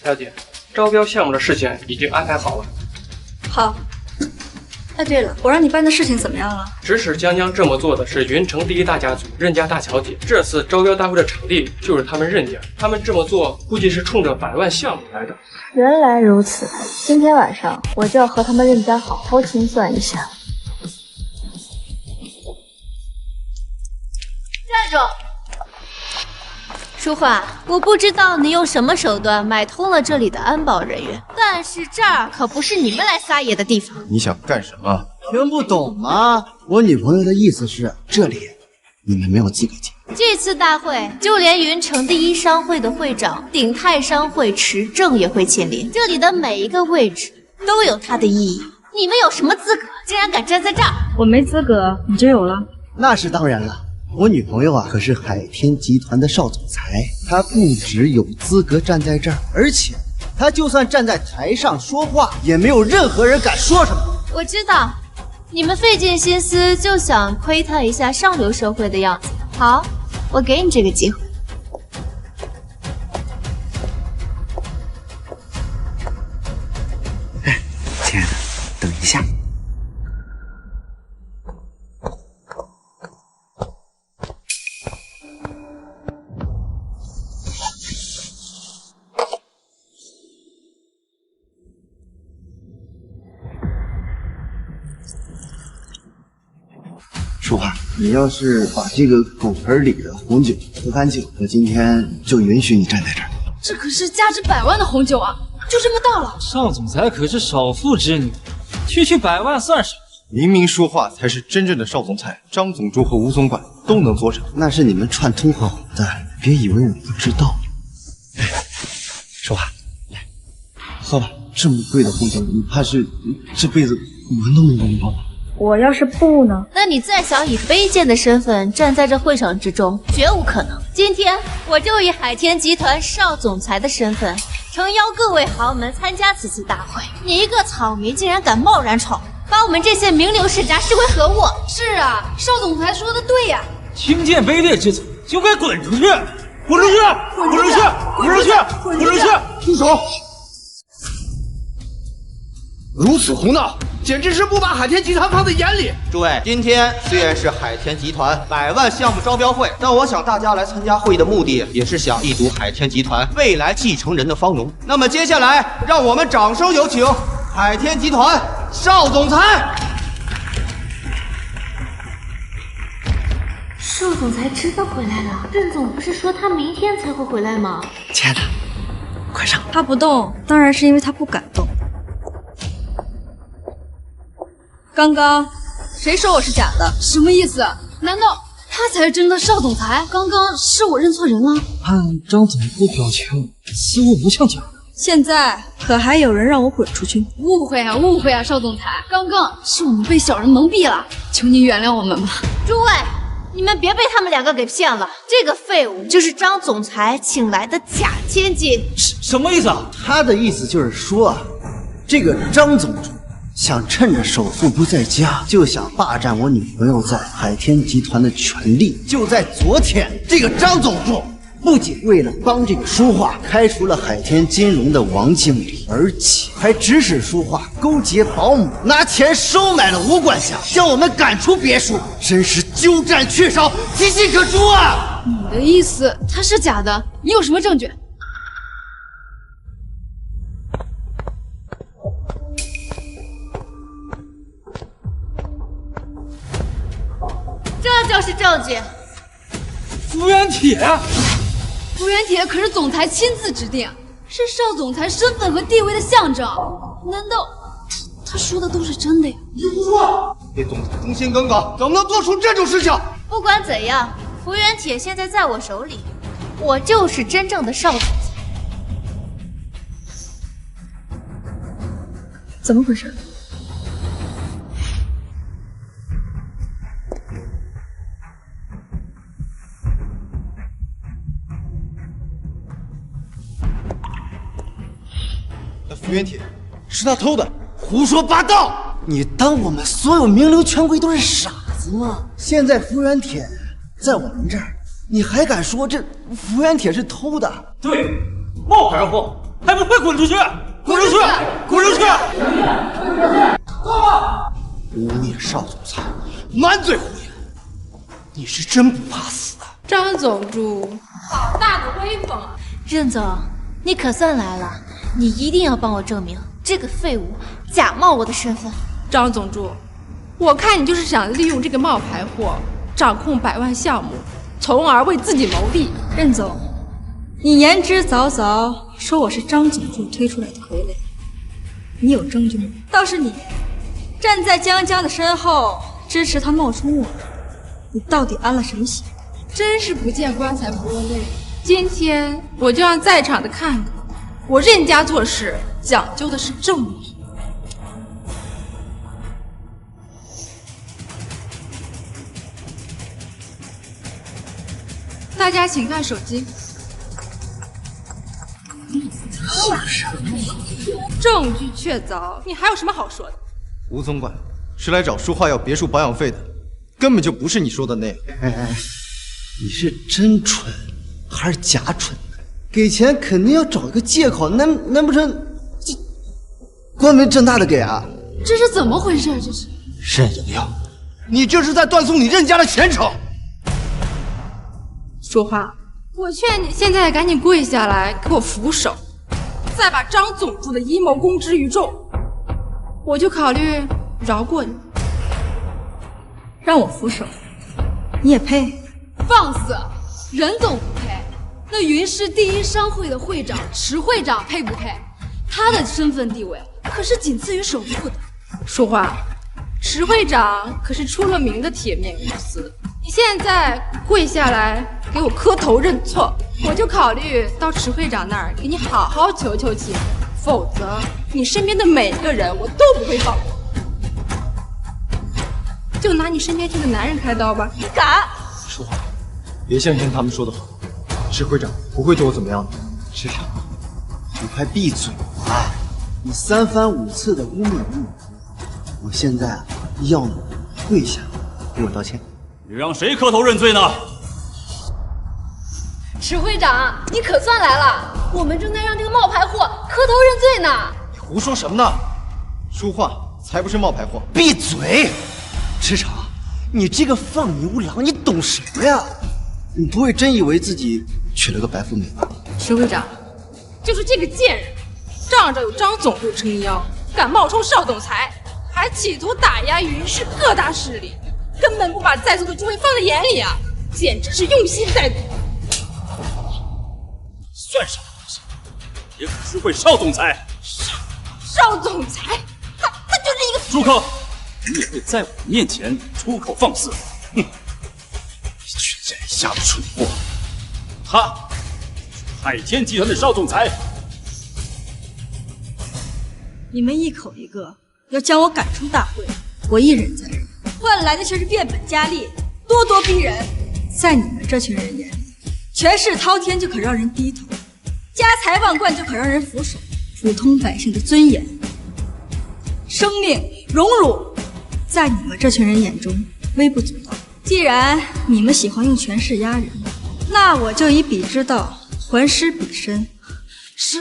小姐，招标项目的事情已经安排好了。好。哎，对了，我让你办的事情怎么样了？指使江江这么做的是云城第一大家族任家大小姐，这次招标大会的场地就是他们任家，他们这么做估计是冲着100万项目来的。原来如此，今天晚上我就要和他们任家好好清算一下。站住！淑华，我不知道你用什么手段买通了这里的安保人员，但是这儿可不是你们来撒野的地方。你想干什么？听不懂吗？我女朋友的意思是，这里你们没有资格进。这次大会，就连云城第一商会的会长鼎泰商会池正也会亲临，这里的每一个位置都有它的意义。你们有什么资格，竟然敢站在这儿？我没资格，你就有了。那是当然了。我女朋友啊，可是海天集团的少总裁，她不只有资格站在这儿，而且她就算站在台上说话，也没有任何人敢说什么。我知道，你们费尽心思就想窥探一下上流社会的样子。好，我给你这个机会。亲爱的，等一下。淑华，你要是把这个狗盆里的红酒喝干净，我今天就允许你站在这儿。这可是价值100万的红酒啊！就这么大了。少总裁可是首富之女，区区100万算什么？明明说话才是真正的少总裁，张总助和吴总管都能做成。那是你们串通好的，别以为我不知道。淑华，来，喝吧。这么贵的红酒，你怕是这辈子闻都没闻过吧？我要是不呢？那你再想以卑贱的身份站在这会场之中，绝无可能。今天我就以海天集团少总裁的身份，诚邀各位豪门参加此次大会。你一个草民竟然敢贸然闯，把我们这些名流世家视为何物？是啊，少总裁说的对呀。轻贱卑劣之贼就该滚出去！滚出去！滚出去！滚出去！滚出去！住手！如此胡闹，简直是不把海天集团放在眼里。诸位，今天虽然是海天集团100万项目招标会，但我想大家来参加会议的目的，也是想一睹海天集团未来继承人的芳容。那么接下来，让我们掌声有请海天集团邵总裁。邵总裁真的回来了？任总不是说他明天才会回来吗？亲爱的，快上！他不动，当然是因为他不敢动。刚刚谁说我是假的？什么意思？难道他才是真的少总裁？刚刚是我认错人了？按张总部表情，似乎不像假的。现在可还有人让我滚出去？误会啊，误会啊，少总裁，刚刚是我们被小人蒙蔽了，求你原谅我们吧。诸位，你们别被他们两个给骗了，这个废物就是张总裁请来的假千金。什么意思啊？他的意思就是说啊，这个张总主想趁着首富不在家，就想霸占我女朋友在海天集团的权利。就在昨天，这个张总助不仅为了帮这个书画开除了海天金融的王经理，而且还指使书画勾结保姆，拿钱收买了吴管辖，将我们赶出别墅，真是鸠占鹊巢，岌岌可危啊！你的意思他是假的？你有什么证据？这就是证据。复原帖，复原帖可是总裁亲自指定，是少总裁身份和地位的象征。难道他说的都是真的呀。你胡说！叶总裁忠心耿耿，怎么能做出这种事情？不管怎样，福原帖现在在我手里，我就是真正的少总裁。怎么回事？那福原帖是他偷的，胡说八道！你当我们所有名流权贵都是傻子吗？现在福原帖在我们这儿，你还敢说这福原帖是偷的？对，冒牌货，还不快滚出去！滚出去！滚出去！污蔑少总裁，满嘴胡言，你是真不怕死啊！张总助，好大的威风啊！任总，你可算来了，你一定要帮我证明这个废物假冒我的身份。张总助，我看你就是想利用这个冒牌货掌控百万项目，从而为自己谋利。任总，你言之凿凿说我是张总助推出来的傀儡，你有证据吗？倒是你站在江江的身后支持他冒充我，你到底安了什么心？真是不见棺材不落泪。今天我就让在场的看看，我任家做事讲究的是正义。大家请看手机。证据确凿，你还有什么好说的？吴总管是来找书画要别墅保养费的，根本就不是你说的那样。你是真蠢还是假蠢？给钱肯定要找一个借口，难不成这光明正大的给啊？这是怎么回事？这是任盈盈，你这是在断送你任家的前程。说话，我劝你现在赶紧跪下来给我俯首，再把张总助的阴谋公之于众，我就考虑饶过你。让我俯首，你也配？放肆！任总不配，那云师第一商会的会长池会长配不配？他的身份地位可是仅次于首富的。说话，池会长可是出了名的铁面无私。你现在跪下来给我磕头认错，我就考虑到池会长那儿给你好好求求情，否则你身边的每个人我都不会放过。就拿你身边这个男人开刀吧，你敢？说话，别相信他们说的话，池会长不会对我怎么样的。池长，你快闭嘴吧！你三番五次的污蔑我，我现在要你跪下给我道歉。你让谁磕头认罪呢？池会长，你可算来了！我们正在让这个冒牌货磕头认罪呢。你胡说什么呢？书画才不是冒牌货！闭嘴！池长，你这个放牛郎，你懂什么呀？你不会真以为自己娶了个白富美吧？池会长，就是这个贱人，仗着有张总助撑腰，敢冒充少总裁，还企图打压云氏各大势力，根本不把在座的诸位放在眼里啊！简直是用心在做。算什么东西？也可是会少总裁。少总裁，他就是一个住口！你也会在我面前出口放肆？哼！你全天下的蠢货！他是海天集团的少总裁。你们一口一个要将我赶出大会，我一忍再忍，换来的却是变本加厉，咄咄逼人。在你们这群人眼里，权势滔天就可让人低头，家财万贯就可让人俯首，普通百姓的尊严、生命、荣辱，在你们这群人眼中微不足道。既然你们喜欢用权势压人，那我就以彼之道还施彼身。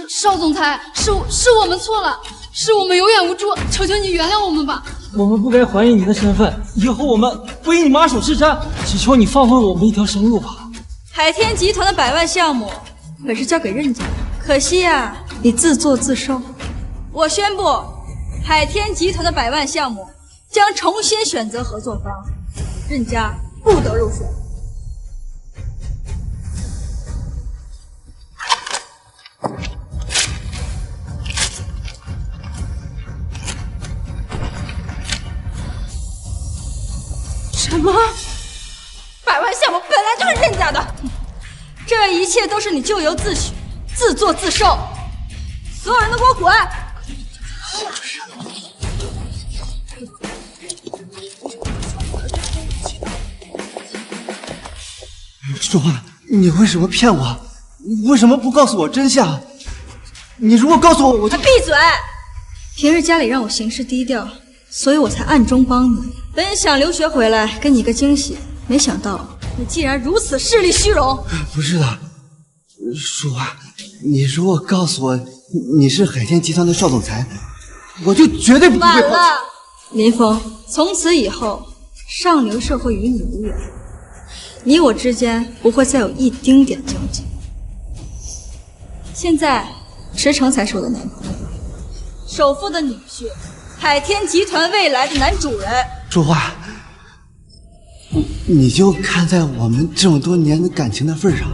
少总裁，是我们错了，是我们有眼无珠，求求你原谅我们吧。我们不该怀疑你的身份，以后我们不以你马首是瞻，只求你放过我们一条生路吧。海天集团的100万项目本是交给任家的，可惜啊，你自作自受。我宣布，海天集团的100万项目将重新选择合作方，任家不得入选。什么？100万项目本来就是任家的，这一切都是你咎由自取，自作自受。所有人都给我滚！淑华，你为什么骗我？你为什么不告诉我真相？你如果告诉我，我就闭嘴！平日家里让我行事低调，所以我才暗中帮你。本想留学回来给你一个惊喜，没想到你竟然如此势利虚荣。不是的，淑华，你如果告诉我你是海天集团的邵总裁，我就绝对不会晚了，林峰，从此以后，上流社会与你无缘，你我之间不会再有一丁点交集。现在，池诚才是我的男朋友，首富的女婿，海天集团未来的男主人。淑华，你就看在我们这么多年的感情的份上，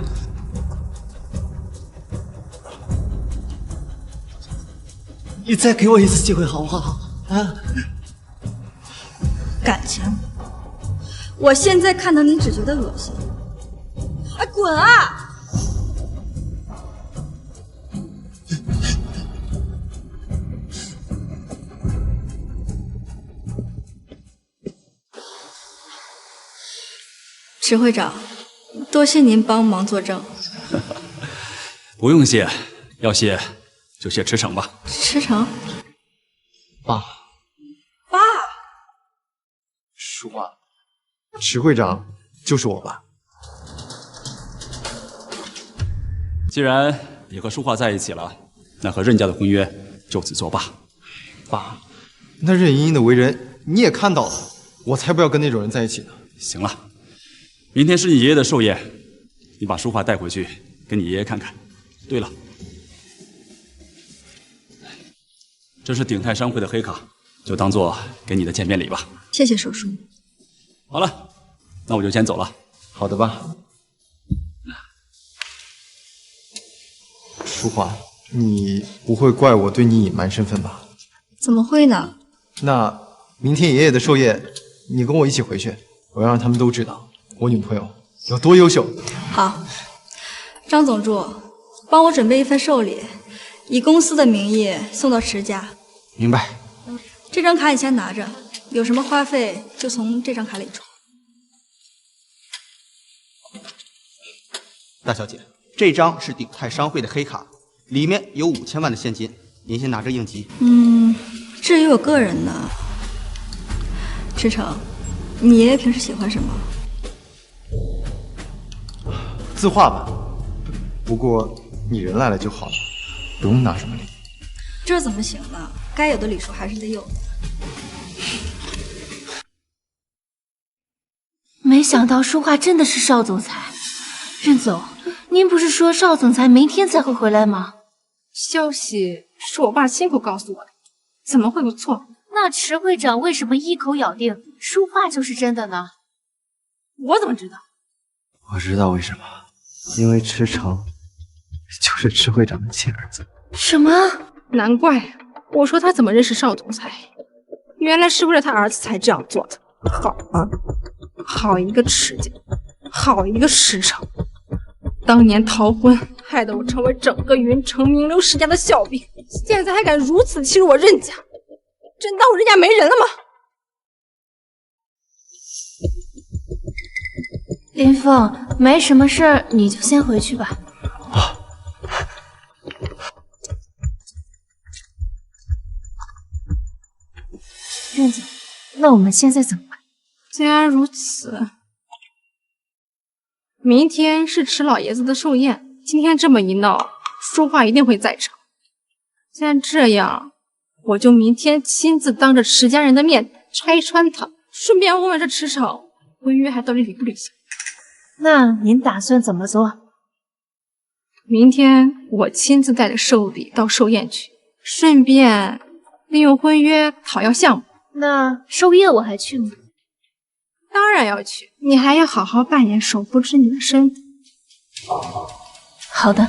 你再给我一次机会好不好？啊！感情，我现在看到你只觉得恶心。哎，滚啊！池会长，多谢您帮忙作证。不用谢，要谢就谢池诚吧。池诚，爸，爸，淑华，池会长就是我爸。既然你和淑华在一起了，那和任家的婚约就此作罢。爸，那任盈盈的为人你也看到了，我才不要跟那种人在一起呢。行了，明天是你爷爷的寿宴，你把淑华带回去给你爷爷看看。对了，这是鼎泰商会的黑卡，就当做给你的见面礼吧。谢谢叔叔。好了，那我就先走了。好的吧。淑华，你不会怪我对你隐瞒身份吧？怎么会呢？那明天爷爷的寿宴，你跟我一起回去，我要让他们都知道我女朋友有多优秀。好，张总助，帮我准备一份寿礼，以公司的名义送到池家。明白。这张卡你先拿着，有什么花费就从这张卡里出。大小姐，这张是鼎泰商会的黑卡，里面有5000万的现金，您先拿着应急。至于我个人呢，池诚，你爷爷平时喜欢什么？字画吧，不过你人来了就好了，不用拿什么礼。这怎么行呢？该有的礼数还是得有的。没想到淑华真的是邵总裁。任总，您不是说邵总裁明天才会回来吗？消息是我爸亲口告诉我的，怎么会有错？那池会长为什么一口咬定淑华就是真的呢？我怎么知道？我知道为什么，因为池诚就是池会长的亲儿子。什么？难怪我说他怎么认识邵总裁，原来是为了他儿子才这样做的。好啊，好一个池家，好一个池诚，当年逃婚害得我成为整个云城名流世家的笑柄，现在还敢如此欺辱我任家，真当我任家没人了吗？林峰，没什么事儿，你就先回去吧。任总，那我们现在怎么办？既然如此，明天是池老爷子的寿宴，今天这么一闹，淑华一定会在场。既然这样，我就明天亲自当着池家人的面拆穿他，顺便问问这池诚婚约还到底履不履行。那您打算怎么做？明天我亲自带着寿礼到寿宴去，顺便利用婚约讨要项目。那寿宴我还去吗？当然要去，你还要好好扮演首富之女的身份。好的。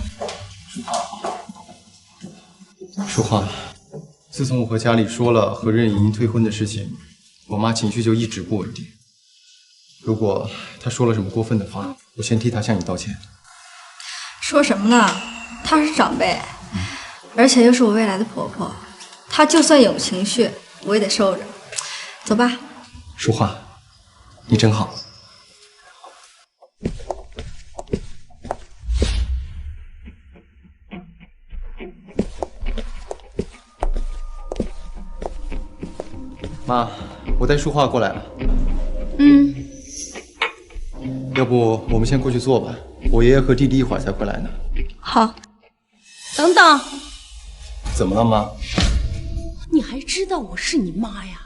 淑华，自从我和家里说了和任盈盈退婚的事情，我妈情绪就一直不稳定。如果他说了什么过分的话，我先替他向你道歉。说什么呢？她是长辈，而且又是我未来的婆婆，她就算有情绪，我也得受着。走吧。淑桦，你真好。妈，我带淑桦过来了。要不我们先过去坐吧，我爷爷和弟弟一会儿才回来呢。好。等等，怎么了，妈？你还知道我是你妈呀？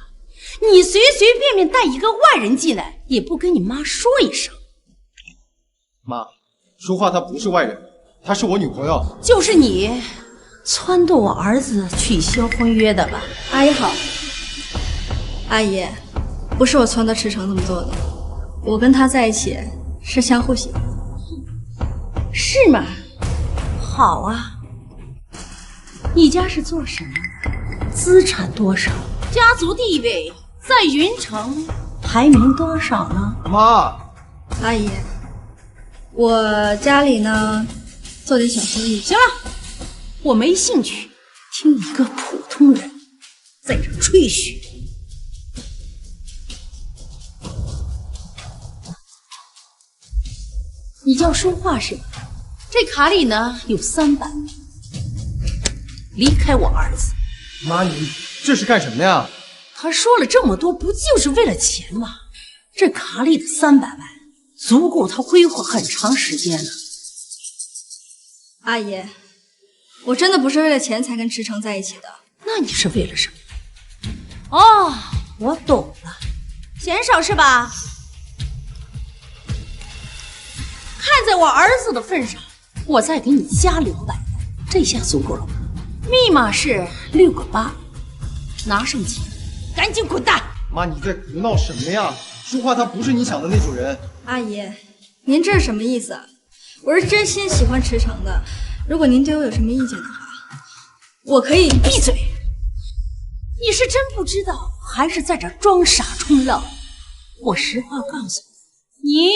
你随随便便带一个外人进来，也不跟你妈说一声。妈，淑桦她不是外人，她是我女朋友。就是你撺掇我儿子取消婚约的吧？阿姨好。阿姨，不是我撺掇池诚这么做的，我跟他在一起是相互喜欢。是吗？好啊。你家是做什么的？资产多少？家族地位在云城排名多少呢？妈，阿姨，我家里呢做点小生意。行了，我没兴趣听一个普通人在这吹嘘。你叫淑桦是吧？这卡里呢有300万，离开我儿子。妈，你这是干什么呀？他说了这么多，不就是为了钱吗？这卡里的300万足够他挥霍很长时间了。阿姨，我真的不是为了钱才跟池诚在一起的。那你是为了什么？哦，我懂了，嫌少是吧？看在我儿子的份上，我再给你加200万，这下足够了吧？密码是6个8，拿上钱，赶紧滚蛋！妈，你在胡闹什么呀？淑桦她不是你想的那种人。阿姨，您这是什么意思？我是真心喜欢池诚的，如果您对我有什么意见的话，我可以。闭嘴！你是真不知道，还是在这装傻充愣？我实话告诉你，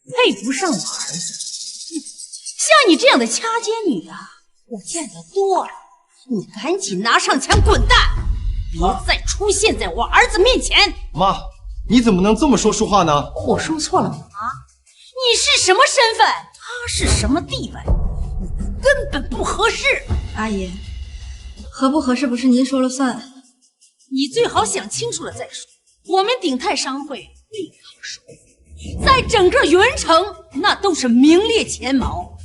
你配不上我儿子。像你这样的掐尖女啊，我见得多了。你赶紧拿上钱滚蛋，别再出现在我儿子面前。妈，你怎么能这么说淑桦呢？我说错了吗？你是什么身份？他是什么地位？根本不合适。阿姨，合不合适不是您说了算。你最好想清楚了再说。我们鼎泰商会利好收入，在整个云城那都是名列前茅。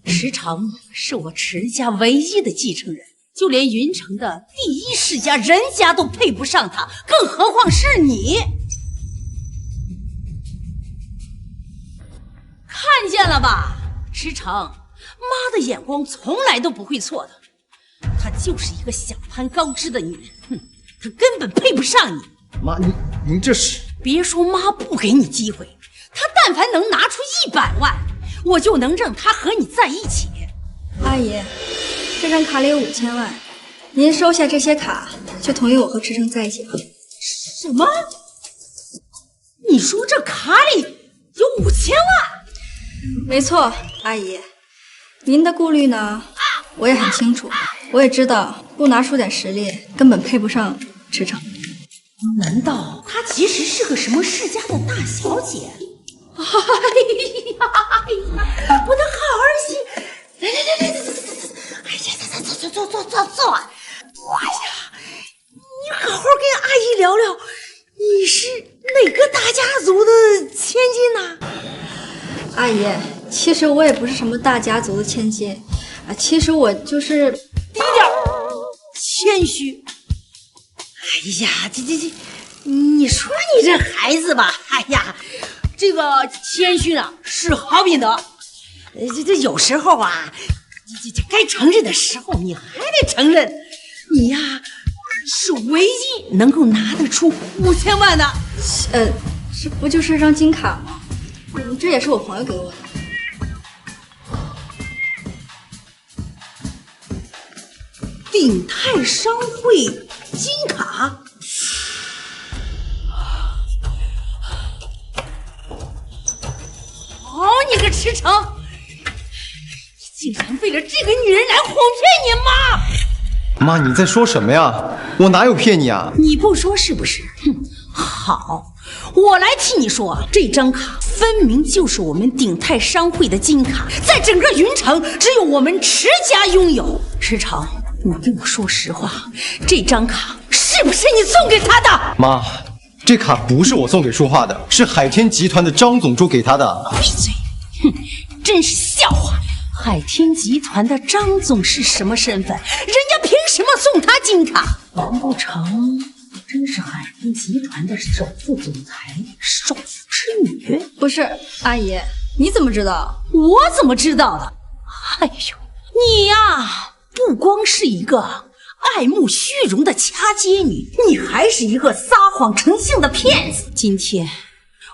池诚是我池家唯一的继承人，就连云城的第一世家人家都配不上他，更何况是你。看见了吧，池诚，妈的眼光从来都不会错的。她就是一个想攀高枝的女人，哼，她根本配不上你。妈，您这是……别说妈不给你机会，她但凡能拿出100万，我就能让她和你在一起。阿姨，这张卡里有5000万，您收下这些卡，就同意我和池诚在一起吧。什么？你说这卡里有5000万？没错，阿姨，您的顾虑呢，我也很清楚，我也知道，不拿出点实力，根本配不上池诚。难道她其实是个什么世家的大小姐？哎呀，我的好儿媳！来！哎呀，坐！哎呀，你好好跟阿姨聊聊，你是哪个大家族的千金呐？阿姨，其实我也不是什么大家族的千金啊，其实我就是低调，谦虚。哎呀，这，你说你这孩子吧，哎呀，这个谦虚呢是好品德，这有时候啊，这该承认的时候你还得承认，你呀是唯一能够拿得出5000万的。这不就是张金卡吗？这也是我朋友给我的。鼎泰商会金卡，石城，你竟然为了这个女人来哄骗你妈！妈，你在说什么呀？我哪有骗你啊？你不说是不是？哼，好，我来替你说，这张卡分明就是我们鼎泰商会的金卡，在整个云城只有我们池家拥有。石城，你跟我说实话，这张卡是不是你送给他的？妈，这卡不是我送给说话的，是海天集团的张总助给他的。闭嘴！哼，真是笑话。海天集团的张总是什么身份？人家凭什么送他金卡？难不成真是海天集团的首副总裁、首富之女？不是，阿姨，你怎么知道？我怎么知道的？哎呦，你呀，不光是一个爱慕虚荣的掐街女，你还是一个撒谎成性的骗子。今天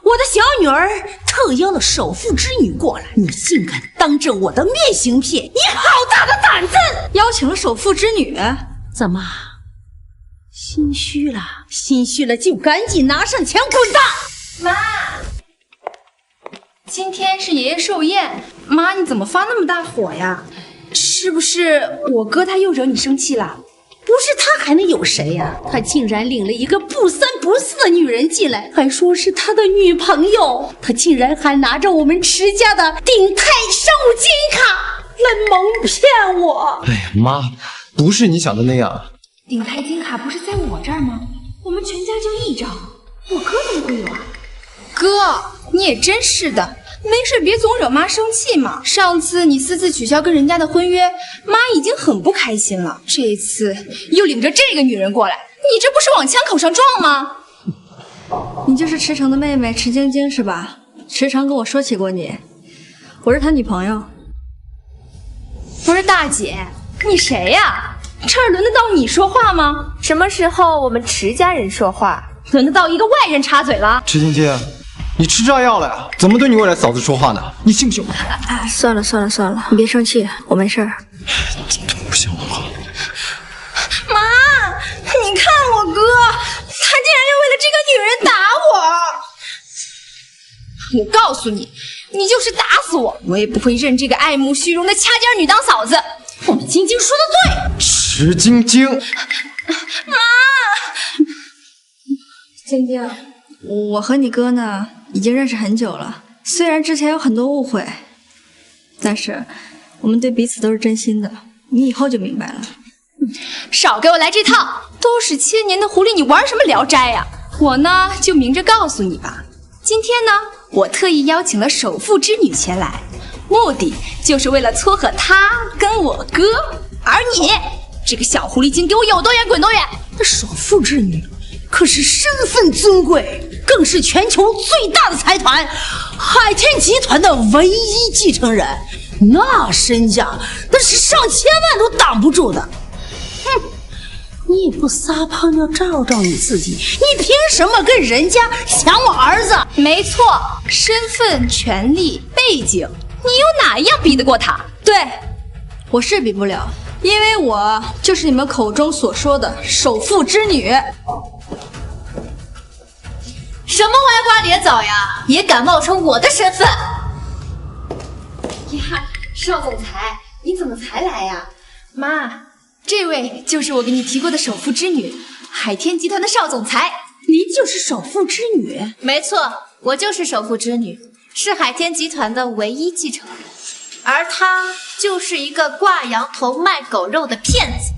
我的小女儿特邀了首富之女过来，你竟敢当着我的面行骗，你好大的胆子！邀请了首富之女，怎么心虚了？心虚了就赶紧拿上枪滚蛋！妈，今天是爷爷寿宴，妈你怎么发那么大火呀？是不是我哥他又惹你生气了？不是他还能有谁呀？他竟然领了一个不三不四的女人进来，还说是他的女朋友。他竟然还拿着我们池家的鼎泰商务金卡来蒙骗我！哎呀，妈，不是你想的那样。鼎泰金卡不是在我这儿吗？我们全家就一张，我哥怎么会有啊？哥，你也真是的，没事别总惹妈生气嘛。上次你私自取消跟人家的婚约，妈已经很不开心了，这一次又领着这个女人过来，你这不是往枪口上撞吗？你就是池城的妹妹池晶晶是吧？池城跟我说起过你，我是他女朋友。不是大姐，你谁呀？这儿轮得到你说话吗？什么时候我们池家人说话，轮得到一个外人插嘴了？池晶晶，你吃炸药了呀？怎么对你未来嫂子说话呢？你信不信我？算了，你别生气，我没事儿。不像话！妈，你看我哥，他竟然又为了这个女人打我！我告诉你，你就是打死我，我也不会认这个爱慕虚荣的掐尖女当嫂子。我们晶晶说的对，池晶晶，妈，晶晶，我和你哥呢已经认识很久了，虽然之前有很多误会，但是我们对彼此都是真心的，你以后就明白了。少给我来这套，都是千年的狐狸，你玩什么聊斋呀？我呢就明着告诉你吧，今天呢我特意邀请了首富之女前来，目的就是为了撮合她跟我哥，而你这个小狐狸精给我有多远滚多远！这首富之女可是身份尊贵，更是全球最大的财团海天集团的唯一继承人，那身价那是上千万都挡不住的。哼，你也不撒泡尿照照你自己，你凭什么跟人家抢我儿子？没错，身份、权力、背景，你有哪一样比得过他？对，我是比不了，因为我就是你们口中所说的首富之女。什么歪瓜裂枣呀，也敢冒充我的身份？呀，邵总裁，你怎么才来呀？妈，这位就是我给你提过的首富之女，海天集团的邵总裁。你就是首富之女？没错，我就是首富之女，是海天集团的唯一继承人，而他就是一个挂羊头卖狗肉的骗子。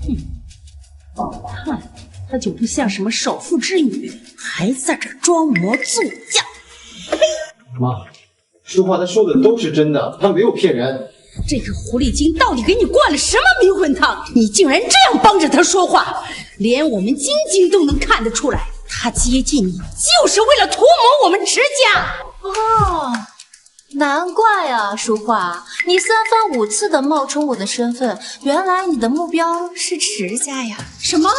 看他就不像什么首富之女，还在这装模作样。妈，说话他说的都是真的，他没有骗人。这个狐狸精到底给你灌了什么迷魂汤？你竟然这样帮着他说话，连我们晶晶都能看得出来，他接近你就是为了图谋我们池家。哦，难怪啊，淑华，你3番5次的冒充我的身份，原来你的目标是池家呀？什么？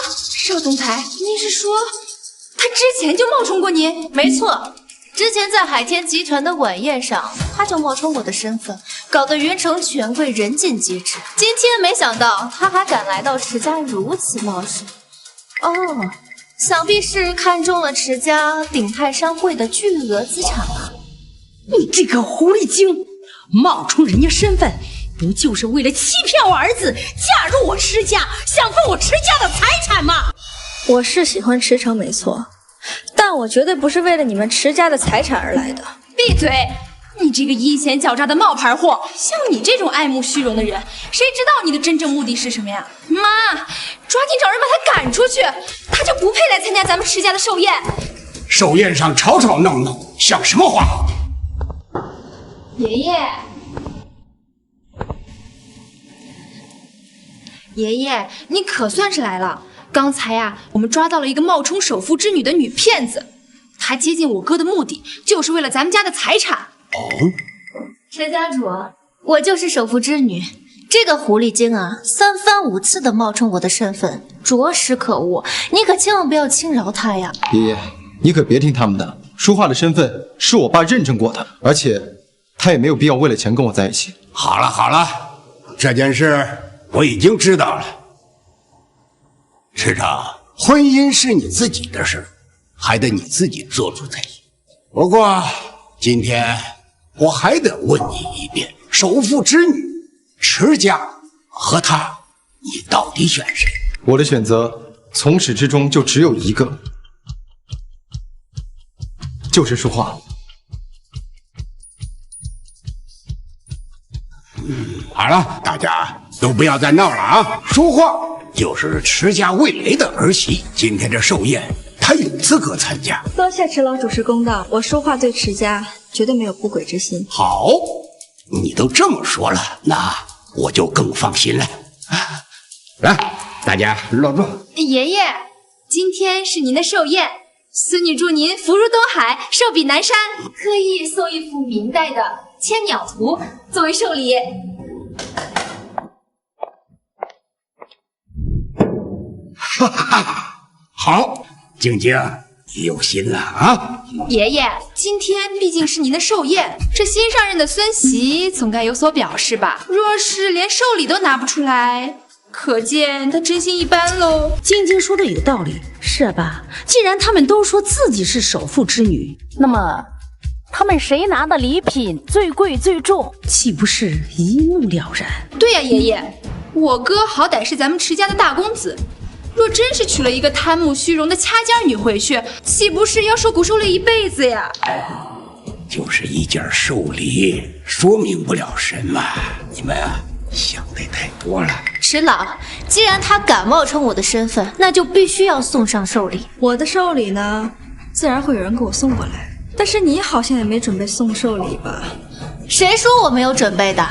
邵总裁，你是说他之前就冒充过你？没错，之前在海天集团的晚宴上，他就冒充我的身份，搞得云城权贵人尽皆知。今天没想到他还敢来到池家如此冒失。哦，想必是看中了池家鼎泰商会的巨额资产吧？你这个狐狸精，冒充人家身份，不就是为了欺骗我儿子，嫁入我池家，享受我池家的财产吗？我是喜欢池城没错，但我绝对不是为了你们池家的财产而来的。闭嘴！你这个阴险狡诈的冒牌货！像你这种爱慕虚荣的人，谁知道你的真正目的是什么呀？妈，抓紧找人把他赶出去，他就不配来参加咱们池家的寿宴。寿宴上吵吵闹闹，像什么话？爷爷，爷爷，你可算是来了。刚才呀，我们抓到了一个冒充首富之女的女骗子，她接近我哥的目的就是为了咱们家的财产。池家主，我就是首富之女。这个狐狸精啊，3番5次的冒充我的身份，着实可恶。你可千万不要轻饶她呀！爷爷，你可别听他们的。书画的身份是我爸认证过的，而且他也没有必要为了钱跟我在一起。好了好了，这件事我已经知道了。池城，婚姻是你自己的事，还得你自己做主才行。不过今天我还得问你一遍，首富之女池家和他，你到底选谁？我的选择从始至终就只有一个，就是书画。好了，大家都不要再闹了啊！书画就是池家未来的儿媳，今天这寿宴她有资格参加。多谢池老主持公道，我书画对池家绝对没有不轨之心。好，你都这么说了，那我就更放心了。来，大家落座。爷爷，今天是您的寿宴，孙女祝您福如东海，寿比南山，特意送一幅明代的千鸟图作为寿礼。哈哈哈，好，静静有心了啊！爷爷，今天毕竟是您的寿宴，这新上任的孙媳总该有所表示吧？若是连寿礼都拿不出来，可见她真心一般喽。晶晶说的有道理，是吧？既然他们都说自己是首富之女，那么他们谁拿的礼品最贵最重，岂不是一目了然？对呀，爷爷，我哥好歹是咱们池家的大公子。若真是娶了一个贪慕虚荣的掐尖女回去，岂不是要受苦受累一辈子呀？就是一件寿礼，说明不了什么。你们啊，想的太多了。池老，既然他敢冒充我的身份，那就必须要送上寿礼。我的寿礼呢，自然会有人给我送过来。但是你好像也没准备送寿礼吧？谁说我没有准备的？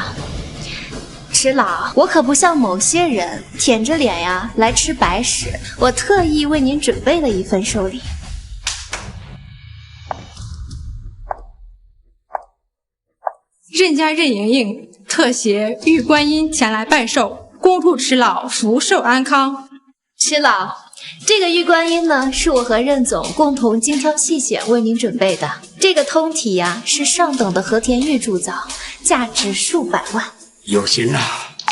池老，我可不像某些人舔着脸呀来吃白食，我特意为您准备了一份寿礼。任家任盈盈特携玉观音前来拜寿，恭祝池老福寿安康。池老，这个玉观音呢，是我和任总共同精挑细选为您准备的。这个通体呀，是上等的和田玉铸造，价值数百万。有心了，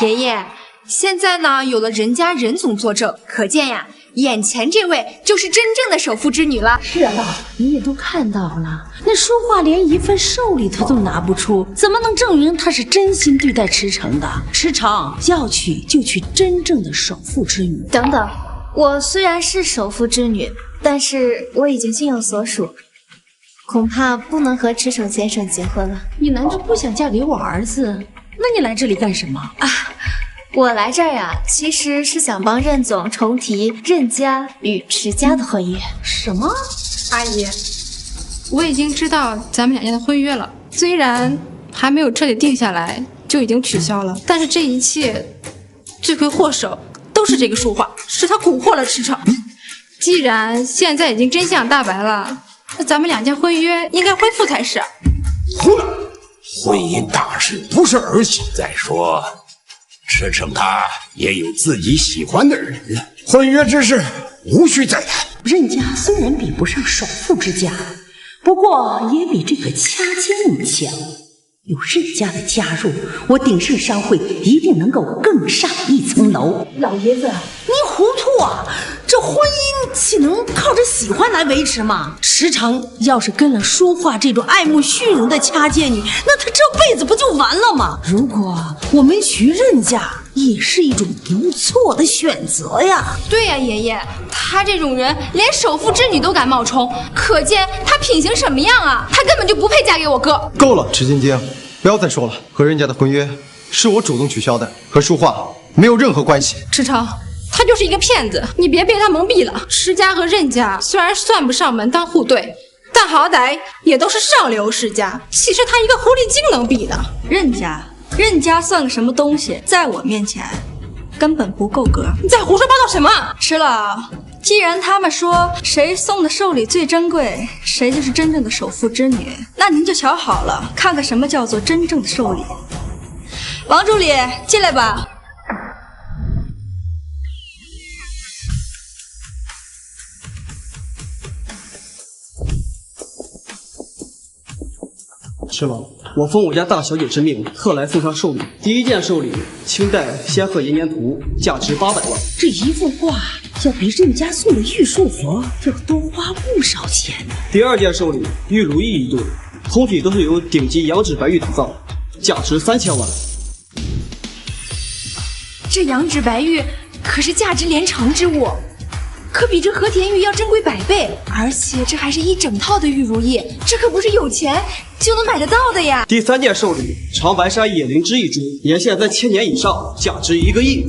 爷爷。现在呢，有了任家任总作证，可见呀，眼前这位就是真正的首富之女了。是啊，你也都看到了，那书画连一份寿礼他都拿不出，怎么能证明他是真心对待池城的？池城要娶就娶真正的首富之女。等等，我虽然是首富之女，但是我已经心有所属，恐怕不能和池城先生结婚了。你难道不想嫁给我儿子？那你来这里干什么啊？我来这儿呀，其实是想帮任总重提任家与池家的婚约。什么？阿姨，我已经知道咱们2家的婚约了，虽然还没有彻底定下来，就已经取消了，但是这一切罪魁祸首都是这个书画，是他蛊惑了池城。既然现在已经真相大白了，那咱们2家婚约应该恢复才是。胡闹！婚姻大事不是儿戏。再说，池城他也有自己喜欢的人了，婚约之事无需再谈。任家虽然比不上首富之家，不过也比这个掐尖强。有任家的加入，我鼎盛商会一定能够更上一层楼。老爷子，您糊涂啊！这婚姻岂能靠着喜欢来维持吗？池常要是跟了书画这种爱慕虚荣的掐姐女，那他这辈子不就完了吗？如果我们娶任家，也是一种不错的选择呀。对呀，爷爷，他这种人连首富之女都敢冒充，可见他品行什么样啊！他根本就不配嫁给我哥。够了，池晶晶，不要再说了。和任家的婚约是我主动取消的，和书画没有任何关系。池常，他就是一个骗子，你别被他蒙蔽了。池家和任家虽然算不上门当户对，但好歹也都是上流世家，岂是他一个狐狸精能比的？任家算个什么东西，在我面前根本不够格。你在胡说八道什么？池老，既然他们说谁送的寿礼最珍贵，谁就是真正的首富之女，那您就瞧好了，看看什么叫做真正的寿礼。王助理，进来吧。是吗？我奉我家大小姐之命，特来送上寿礼。第一件寿礼，清代仙鹤延年图，价值800万。这一幅画要比任家送的玉树佛要多花不少钱呢。第二件寿礼，玉如意1对，通体都是由顶级羊脂白玉打造，价值3000万。这羊脂白玉可是价值连城之物，可比这和田玉要珍贵100倍，而且这还是一整套的玉如意，这可不是有钱就能买得到的呀。第三件寿礼，长白山野灵芝1株，年限在1000年以上，价值1个亿。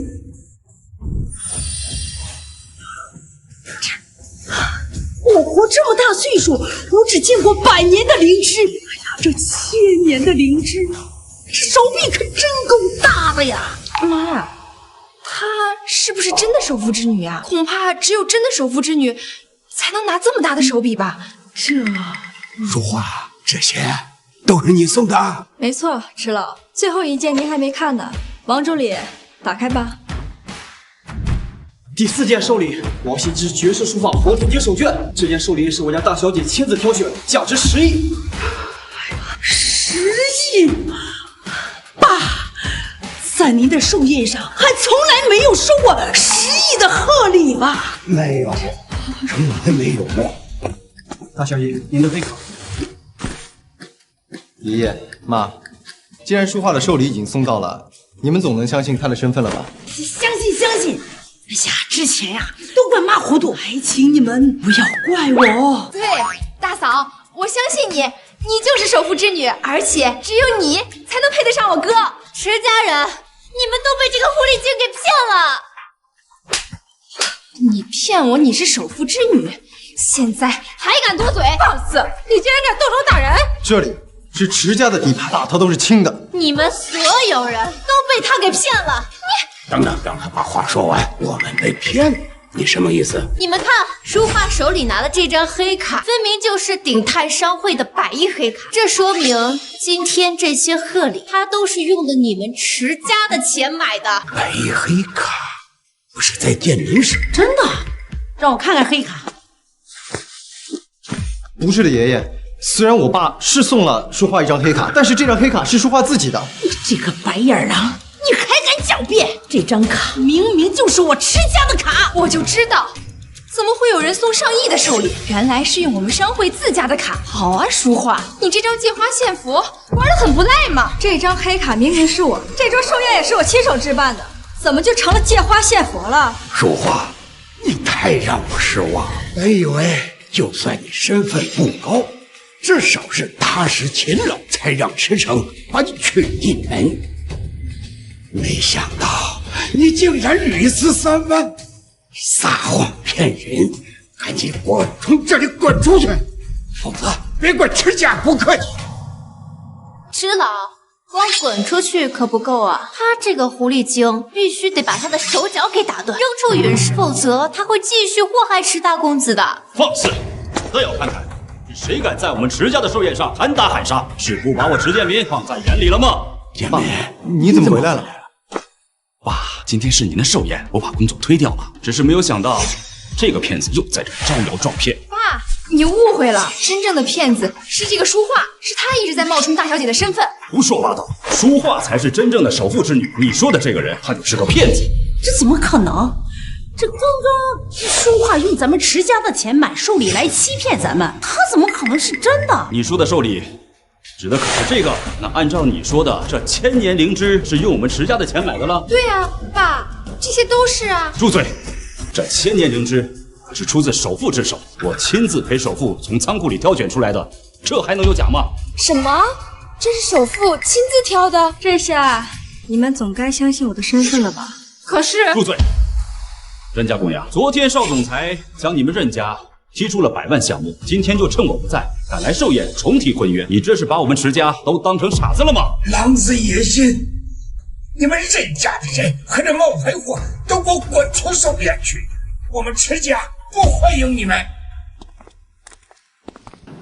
我活这么大岁数，我只见过100年的灵芝，哎呀，这1000年的灵芝，这手臂可真够大的呀！妈，她是不是真的首富之女啊？恐怕只有真的首富之女才能拿这么大的手笔吧？淑华，这些都是你送的？没错，池老，最后一件您还没看呢。王助理，打开吧。第4件寿礼，王羲之绝世书法活图经手卷，这件寿礼是我家大小姐亲自挑选，价值10亿。10亿！爸，在您的寿宴上还从来没有收过10亿的贺礼吧？没有，从来没有过。大小姐，您的备考。爷爷妈，既然书画的寿礼已经送到了，你们总能相信他的身份了吧？相信。哎呀，之前呀都怪妈糊涂，还请你们不要怪我。对，大嫂，我相信你，你就是首富之女，而且只有你才能配得上我哥。池家人，你们都被这个狐狸精给骗了！你骗我你是首富之女，现在还敢多嘴？放肆！你竟然敢动手打人！这里是池家的地盘，打他都是轻的。你们所有人都被他给骗了！等等，把话说完。我们被骗了，你什么意思？你们看，书画手里拿的这张黑卡，分明就是鼎泰商会的100亿黑卡，这说明今天这些贺礼，他都是用的你们池家的钱买的。100亿黑卡，不是在见人时？真的？让我看看黑卡。不是的，爷爷。虽然我爸是送了书画一张黑卡，但是这张黑卡是书画自己的。你这个白眼狼，你还敢狡辩？这张卡明明就是我池家的卡，我就知道，怎么会有人送上亿的寿礼？原来是用我们商会自家的卡。好啊，书画，你这招借花献佛玩得很不赖嘛。这张黑卡明明是我，这桌寿宴也是我亲手置办的，怎么就成了借花献佛了？淑华，你太让我失望了。我以为就算你身份不高，至少是踏实勤劳，才让池城把你娶进门。没想到你竟然屡次3番，撒谎骗人！赶紧给我从这里滚出去，否则别怪池家不客气。池老，光滚出去可不够啊！他这个狐狸精，必须得把他的手脚给打断，扔出陨石，否则他会继续祸害池大公子的。放肆！这要看看是谁敢在我们池家的寿宴上喊打喊杀，是不把我池建民放在眼里了吗？建民，你怎么回来了？爸，今天是您的寿宴，我把工作推掉了，只是没有想到这个骗子又在这招摇撞骗。爸，你误会了，真正的骗子是这个书画，是他一直在冒充大小姐的身份。胡说八道，书画才是真正的首富之女，你说的这个人他就是个骗子。这怎么可能？这刚刚书画话用咱们持家的钱买寿礼来欺骗咱们，他怎么可能是真的？你说的寿礼，指的可是这个？那按照你说的，这1000年灵芝是用我们持家的钱买的了？对啊，爸，这些都是啊。住嘴！这1000年灵芝是出自首富之手，我亲自陪首富从仓库里挑选出来的，这还能有假吗？什么？这是首富亲自挑的？这是啊，你们总该相信我的身份了吧？可是，住嘴！任家公呀，昨天邵总裁将你们任家提出了100万项目，今天就趁我不在，赶来寿宴重提婚约，你这是把我们持家都当成傻子了吗？狼子野心！你们任家的人和这冒牌货都给我滚出寿宴去！我们持家不欢迎你们。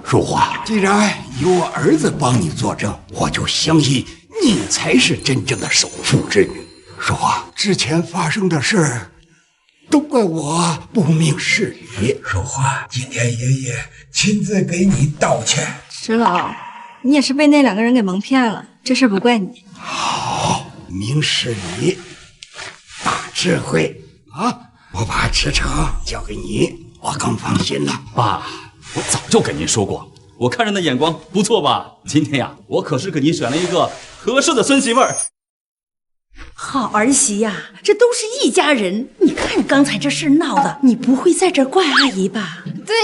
淑华，既然有我儿子帮你作证，我就相信你才是真正的首富之女。淑华，之前发生的事都怪我不明事理。淑华，今天爷爷亲自给你道歉。石老，你也是被那2个人给蒙骗了，这事不怪你。好，明事理，大智慧啊！我把池城交给你，我更放心了。爸，我早就跟您说过，我看人的眼光不错吧？今天呀，我可是给您选了一个合适的孙媳妇儿。好儿媳呀，这都是一家人。你看刚才这事闹的，你不会在这怪阿姨吧？对，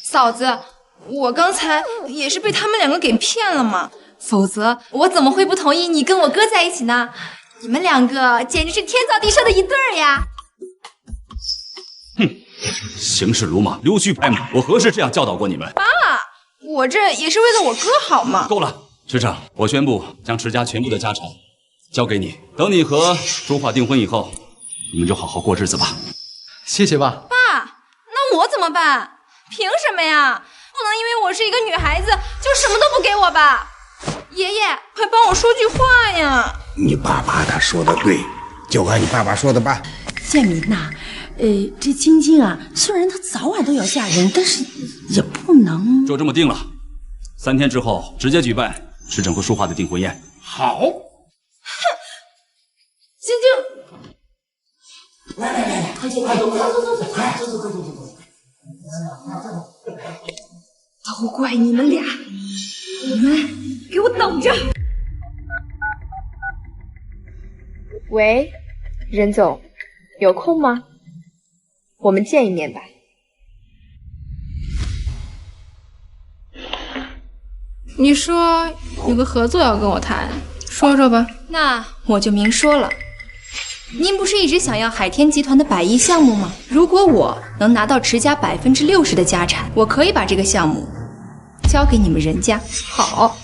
嫂子，我刚才也是被他们2个给骗了嘛，否则我怎么会不同意你跟我哥在一起呢？你们2个简直是天造地设的一对儿呀！哼，行事鲁莽，溜须拍马，我何时这样教导过你们？爸，我这也是为了我哥好嘛。够了，池城，我宣布将池家全部的家产交给你，等你和淑华订婚以后，你们就好好过日子吧。谢谢爸。爸，那我怎么办？凭什么呀？不能因为我是一个女孩子就什么都不给我吧？爷爷，快帮我说句话呀！你爸爸他说的对，就按你爸爸说的办。建民呐，这晶晶啊，虽然她早晚都要嫁人，但是也不能就这么定了。3天之后直接举办池城和淑华的订婚宴。好。晶晶，来，快走，快走！都怪你们俩，你们给我等着！喂，任总，有空吗？我们见一面吧。你说有个合作要跟我谈，说说吧。那我就明说了。您不是一直想要海天集团的100亿项目吗？如果我能拿到池家60%的家产，我可以把这个项目交给你们任家。好，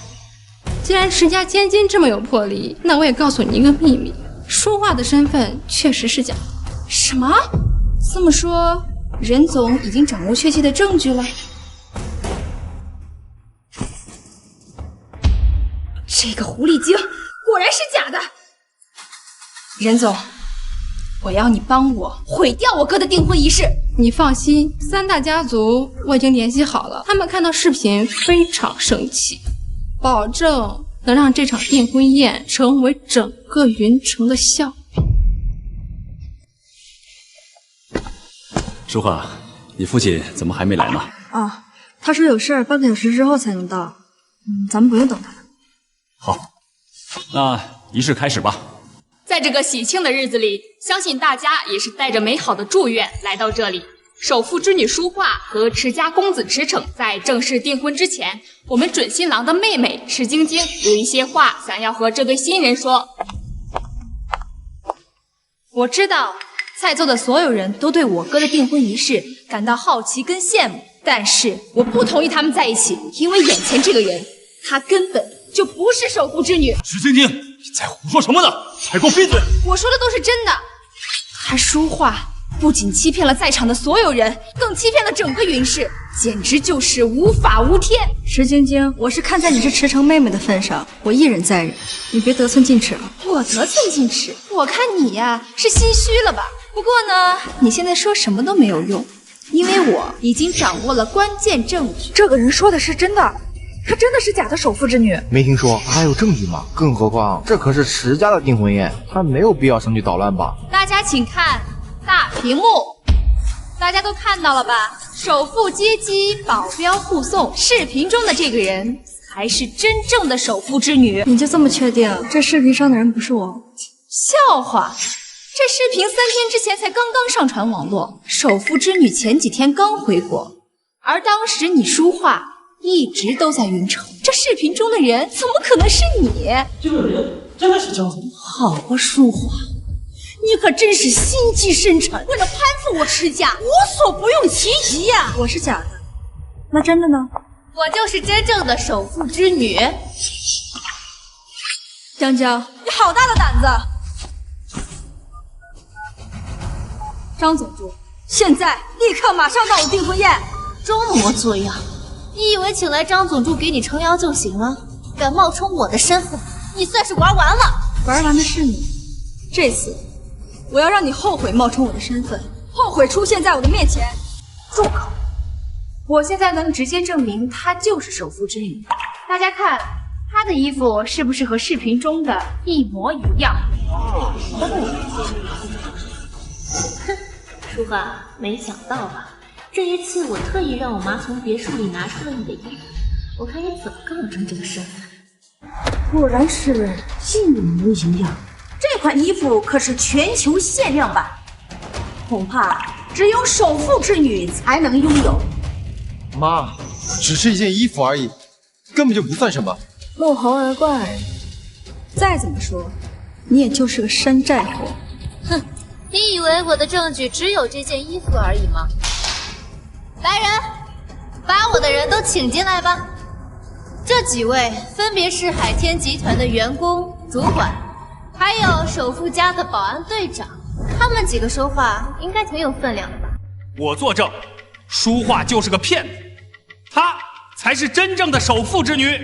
既然池家千金这么有魄力，那我也告诉你一个秘密，淑华的身份确实是假的。什么？这么说，任总已经掌握确切的证据了？这个狐狸精果然是假的。任总，我要你帮我毁掉我哥的订婚仪式。你放心，3大家族我已经联系好了，他们看到视频非常生气，保证能让这场订婚宴成为整个云城的笑柄。淑华，你父亲怎么还没来呢？哦，他说有事儿，8个小时之后才能到。咱们不用等他。好，那仪式开始吧。在这个喜庆的日子里，相信大家也是带着美好的祝愿来到这里。首富之女淑华和池家公子池骋在正式订婚之前，我们准新郎的妹妹池晶晶有一些话想要和这对新人说。我知道在座的所有人都对我哥的订婚仪式感到好奇跟羡慕，但是我不同意他们在一起，因为眼前这个人，她根本就不是首富之女。池晶晶，你在胡说什么呢？还给我闭嘴！我说的都是真的。她淑华不仅欺骗了在场的所有人，更欺骗了整个云氏，简直就是无法无天。石晶晶，我是看在你是池城妹妹的份上，我一忍再忍，你别得寸进尺了。我得寸进尺？我看你呀是心虚了吧？不过呢，你现在说什么都没有用，因为我已经掌握了关键证据。这个人说的是真的，她真的是假的首富之女。没听说，还有证据吗？更何况这可是池家的订婚宴，他没有必要上去捣乱吧？大家请看大屏幕。大家都看到了吧？首富接机，保镖护送，视频中的这个人才是真正的首富之女。你就这么确定这视频上的人不是我？笑话！这视频3天之前才刚刚上传网络，首富之女前几天刚回国，而当时你书画一直都在云城，这视频中的人怎么可能是你？这个人真的是张总？好啊，书画，你可真是心机深沉，为了攀附我池家，无所不用其极呀！我是假的，那真的呢？我就是真正的首富之女。江江，你好大的胆子！张总助，现在立刻马上到我订婚宴。装模作样，你以为请来张总助给你撑腰就行了？敢冒充我的身份，你算是玩完了。玩完的是你，这次我要让你后悔冒充我的身份，后悔出现在我的面前。住口！我现在能直接证明她就是首富之女。大家看，她的衣服是不是和视频中的一模一样？哼，书画，没想到吧？这一次我特意让我妈从别墅里拿出了你的衣服，我看你怎么告证这个身份。果然是一模一样，这款衣服可是全球限量版，恐怕只有首富之女才能拥有。妈，只是一件衣服而已，根本就不算什么。落红而冠而已。再怎么说，你也就是个山寨货。哼，你以为我的证据只有这件衣服而已吗？来人，把我的人都请进来吧。这几位分别是海天集团的员工、主管，还有首富家的保安队长。他们几个说话应该挺有分量的吧？我作证，书画就是个骗子，她才是真正的首富之女。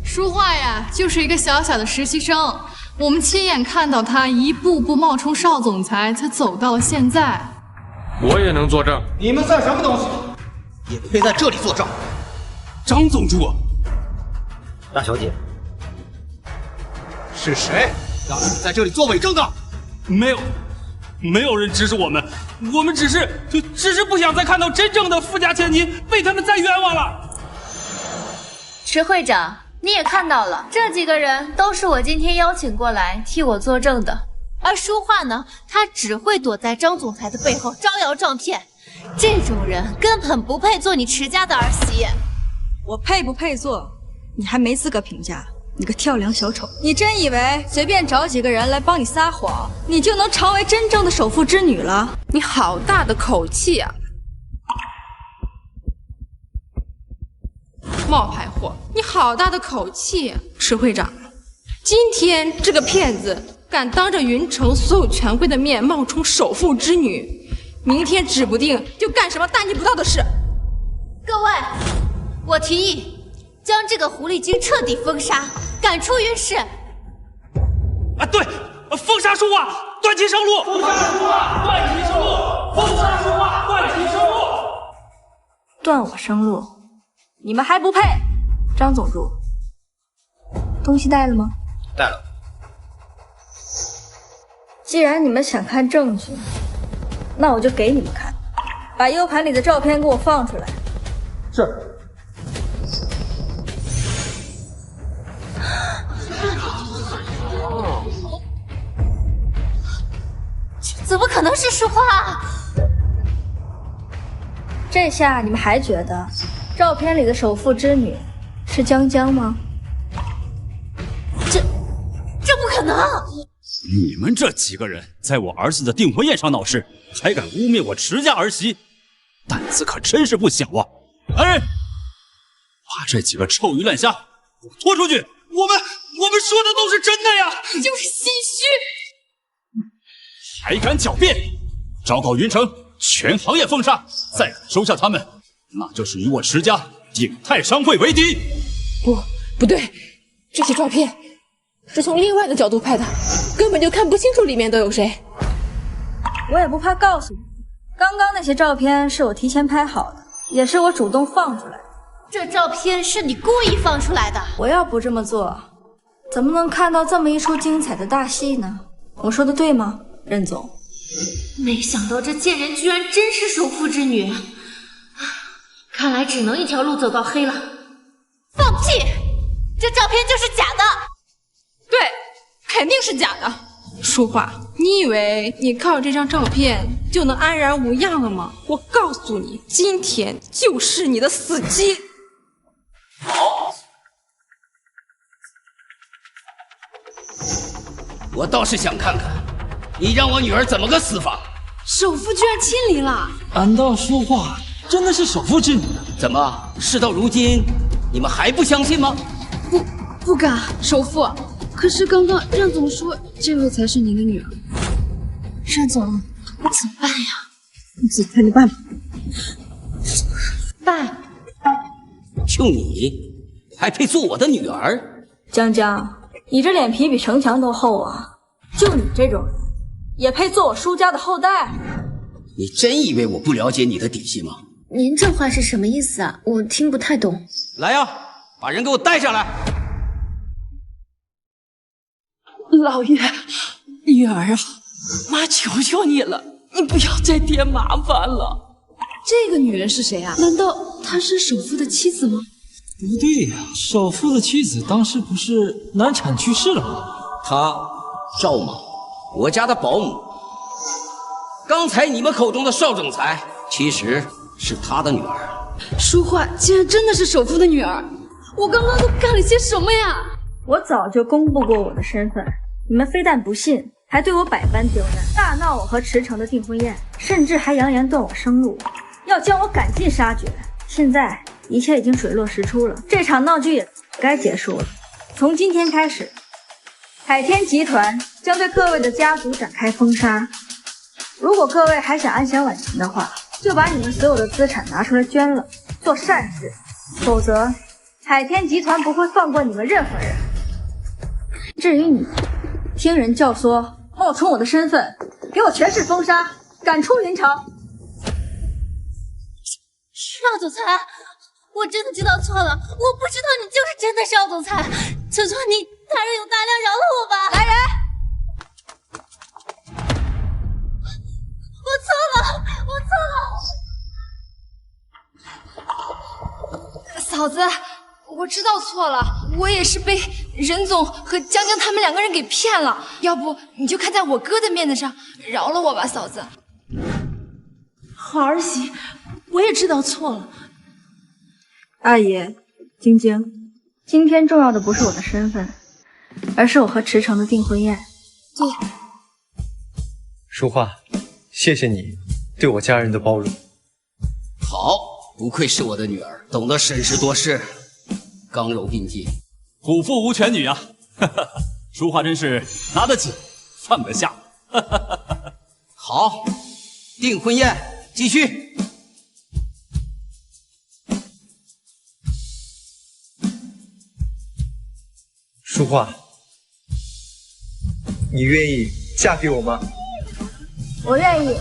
书画呀，就是一个小小的实习生，我们亲眼看到她一步步冒充邵总裁，才走到了现在。我也能作证。你们算什么东西？也配在这里作证？张总助，大小姐，是谁让你在这里做伪证的？没有人指使我们，我们只是不想再看到真正的富家千金被他们再冤枉了。池会长，你也看到了，这几个人都是我今天邀请过来替我作证的。而书画呢，他只会躲在张总裁的背后招摇撞骗，这种人根本不配做你池家的儿媳。我配不配做，你还没资格评价。你个跳梁小丑，你真以为随便找几个人来帮你撒谎，你就能成为真正的首富之女了？你好大的口气啊！冒牌货，你好大的口气！池会长，今天这个骗子敢当着云城所有权贵的面冒充首富之女，明天指不定就干什么大逆不道的事。各位，我提议将这个狐狸精彻底封杀，赶出云市。啊，对，封杀书画，断其生路。封杀书画，断其生路。封杀书画，断其生路。断我生路，你们还不配？张总助，东西带了吗？带了。既然你们想看证据，那我就给你们看。把 U 盘里的照片给我放出来。是。怎么可能是书画？这下你们还觉得照片里的首富之女是江江吗？这不可能！你们这几个人在我儿子的订婚宴上闹事，还敢污蔑我池家儿媳，胆子可真是不小啊！来人，把这几个臭鱼烂虾给我拖出去！我们说的都是真的呀！你就是心虚，还敢狡辩！昭告云城，全行业封杀！再敢收下他们，那就是与我池家鼎泰商会为敌！不对，这些照片是从另外的角度拍的，根本就看不清楚里面都有谁。我也不怕告诉你，刚刚那些照片是我提前拍好的，也是我主动放出来的。这照片是你故意放出来的。我要不这么做，怎么能看到这么一出精彩的大戏呢？我说的对吗，任总？没想到这贱人居然真是首富之女，看来只能一条路走到黑了。放屁！这照片就是假的。对，肯定是假的。淑华，你以为你靠这张照片就能安然无恙了吗？我告诉你，今天就是你的死期。好，我倒是想看看，你让我女儿怎么个死法？首富居然亲临了！难道淑华真的是首富之女？怎么，事到如今，你们还不相信吗？不敢，首富。可是刚刚任总说这位才是您的女儿。任总，我怎么办呀？你自己看着办吧。爸，就你，还配做我的女儿？江江，你这脸皮比城墙都厚啊！就你这种人，也配做我舒家的后代？你真以为我不了解你的底细吗？您这话是什么意思啊？我听不太懂。来呀，把人给我带下来！老爷，女儿啊，妈求求你了，你不要再添麻烦了。这个女人是谁啊？难道她是首富的妻子吗？不对呀，首富的妻子当时不是难产去世了吗？她赵妈，我家的保姆。刚才你们口中的邵总裁，其实是他的女儿。淑华竟然真的是首富的女儿，我刚刚都干了些什么呀？我早就公布过我的身份，你们非但不信，还对我百般刁难，大闹我和池诚的订婚宴，甚至还扬言断我生路，要将我赶尽杀绝。现在一切已经水落石出了，这场闹剧也该结束了。从今天开始，海天集团将对各位的家族展开封杀。如果各位还想安享晚年的话，就把你们所有的资产拿出来捐了，做善事，否则海天集团不会放过你们任何人。至于你，听人教唆，冒充我的身份，给我全市封杀，赶出云长。邵总裁，我真的知道错了，我不知道你就是真的邵总裁，求求你大人有大量，饶了我吧！来人！我错了，我错了。嫂子，我知道错了，我也是被任总和江江他们两个人给骗了，要不你就看在我哥的面子上，饶了我吧，嫂子。好儿媳，我也知道错了。阿爷，晶晶，今天重要的不是我的身份，而是我和池诚的订婚宴。对，淑华，谢谢你对我家人的包容。好，不愧是我的女儿，懂得审时度势，刚柔并济。虎父无犬女啊！淑华真是拿得起，放得下。好，订婚宴继续。淑华，你愿意嫁给我吗？我愿意。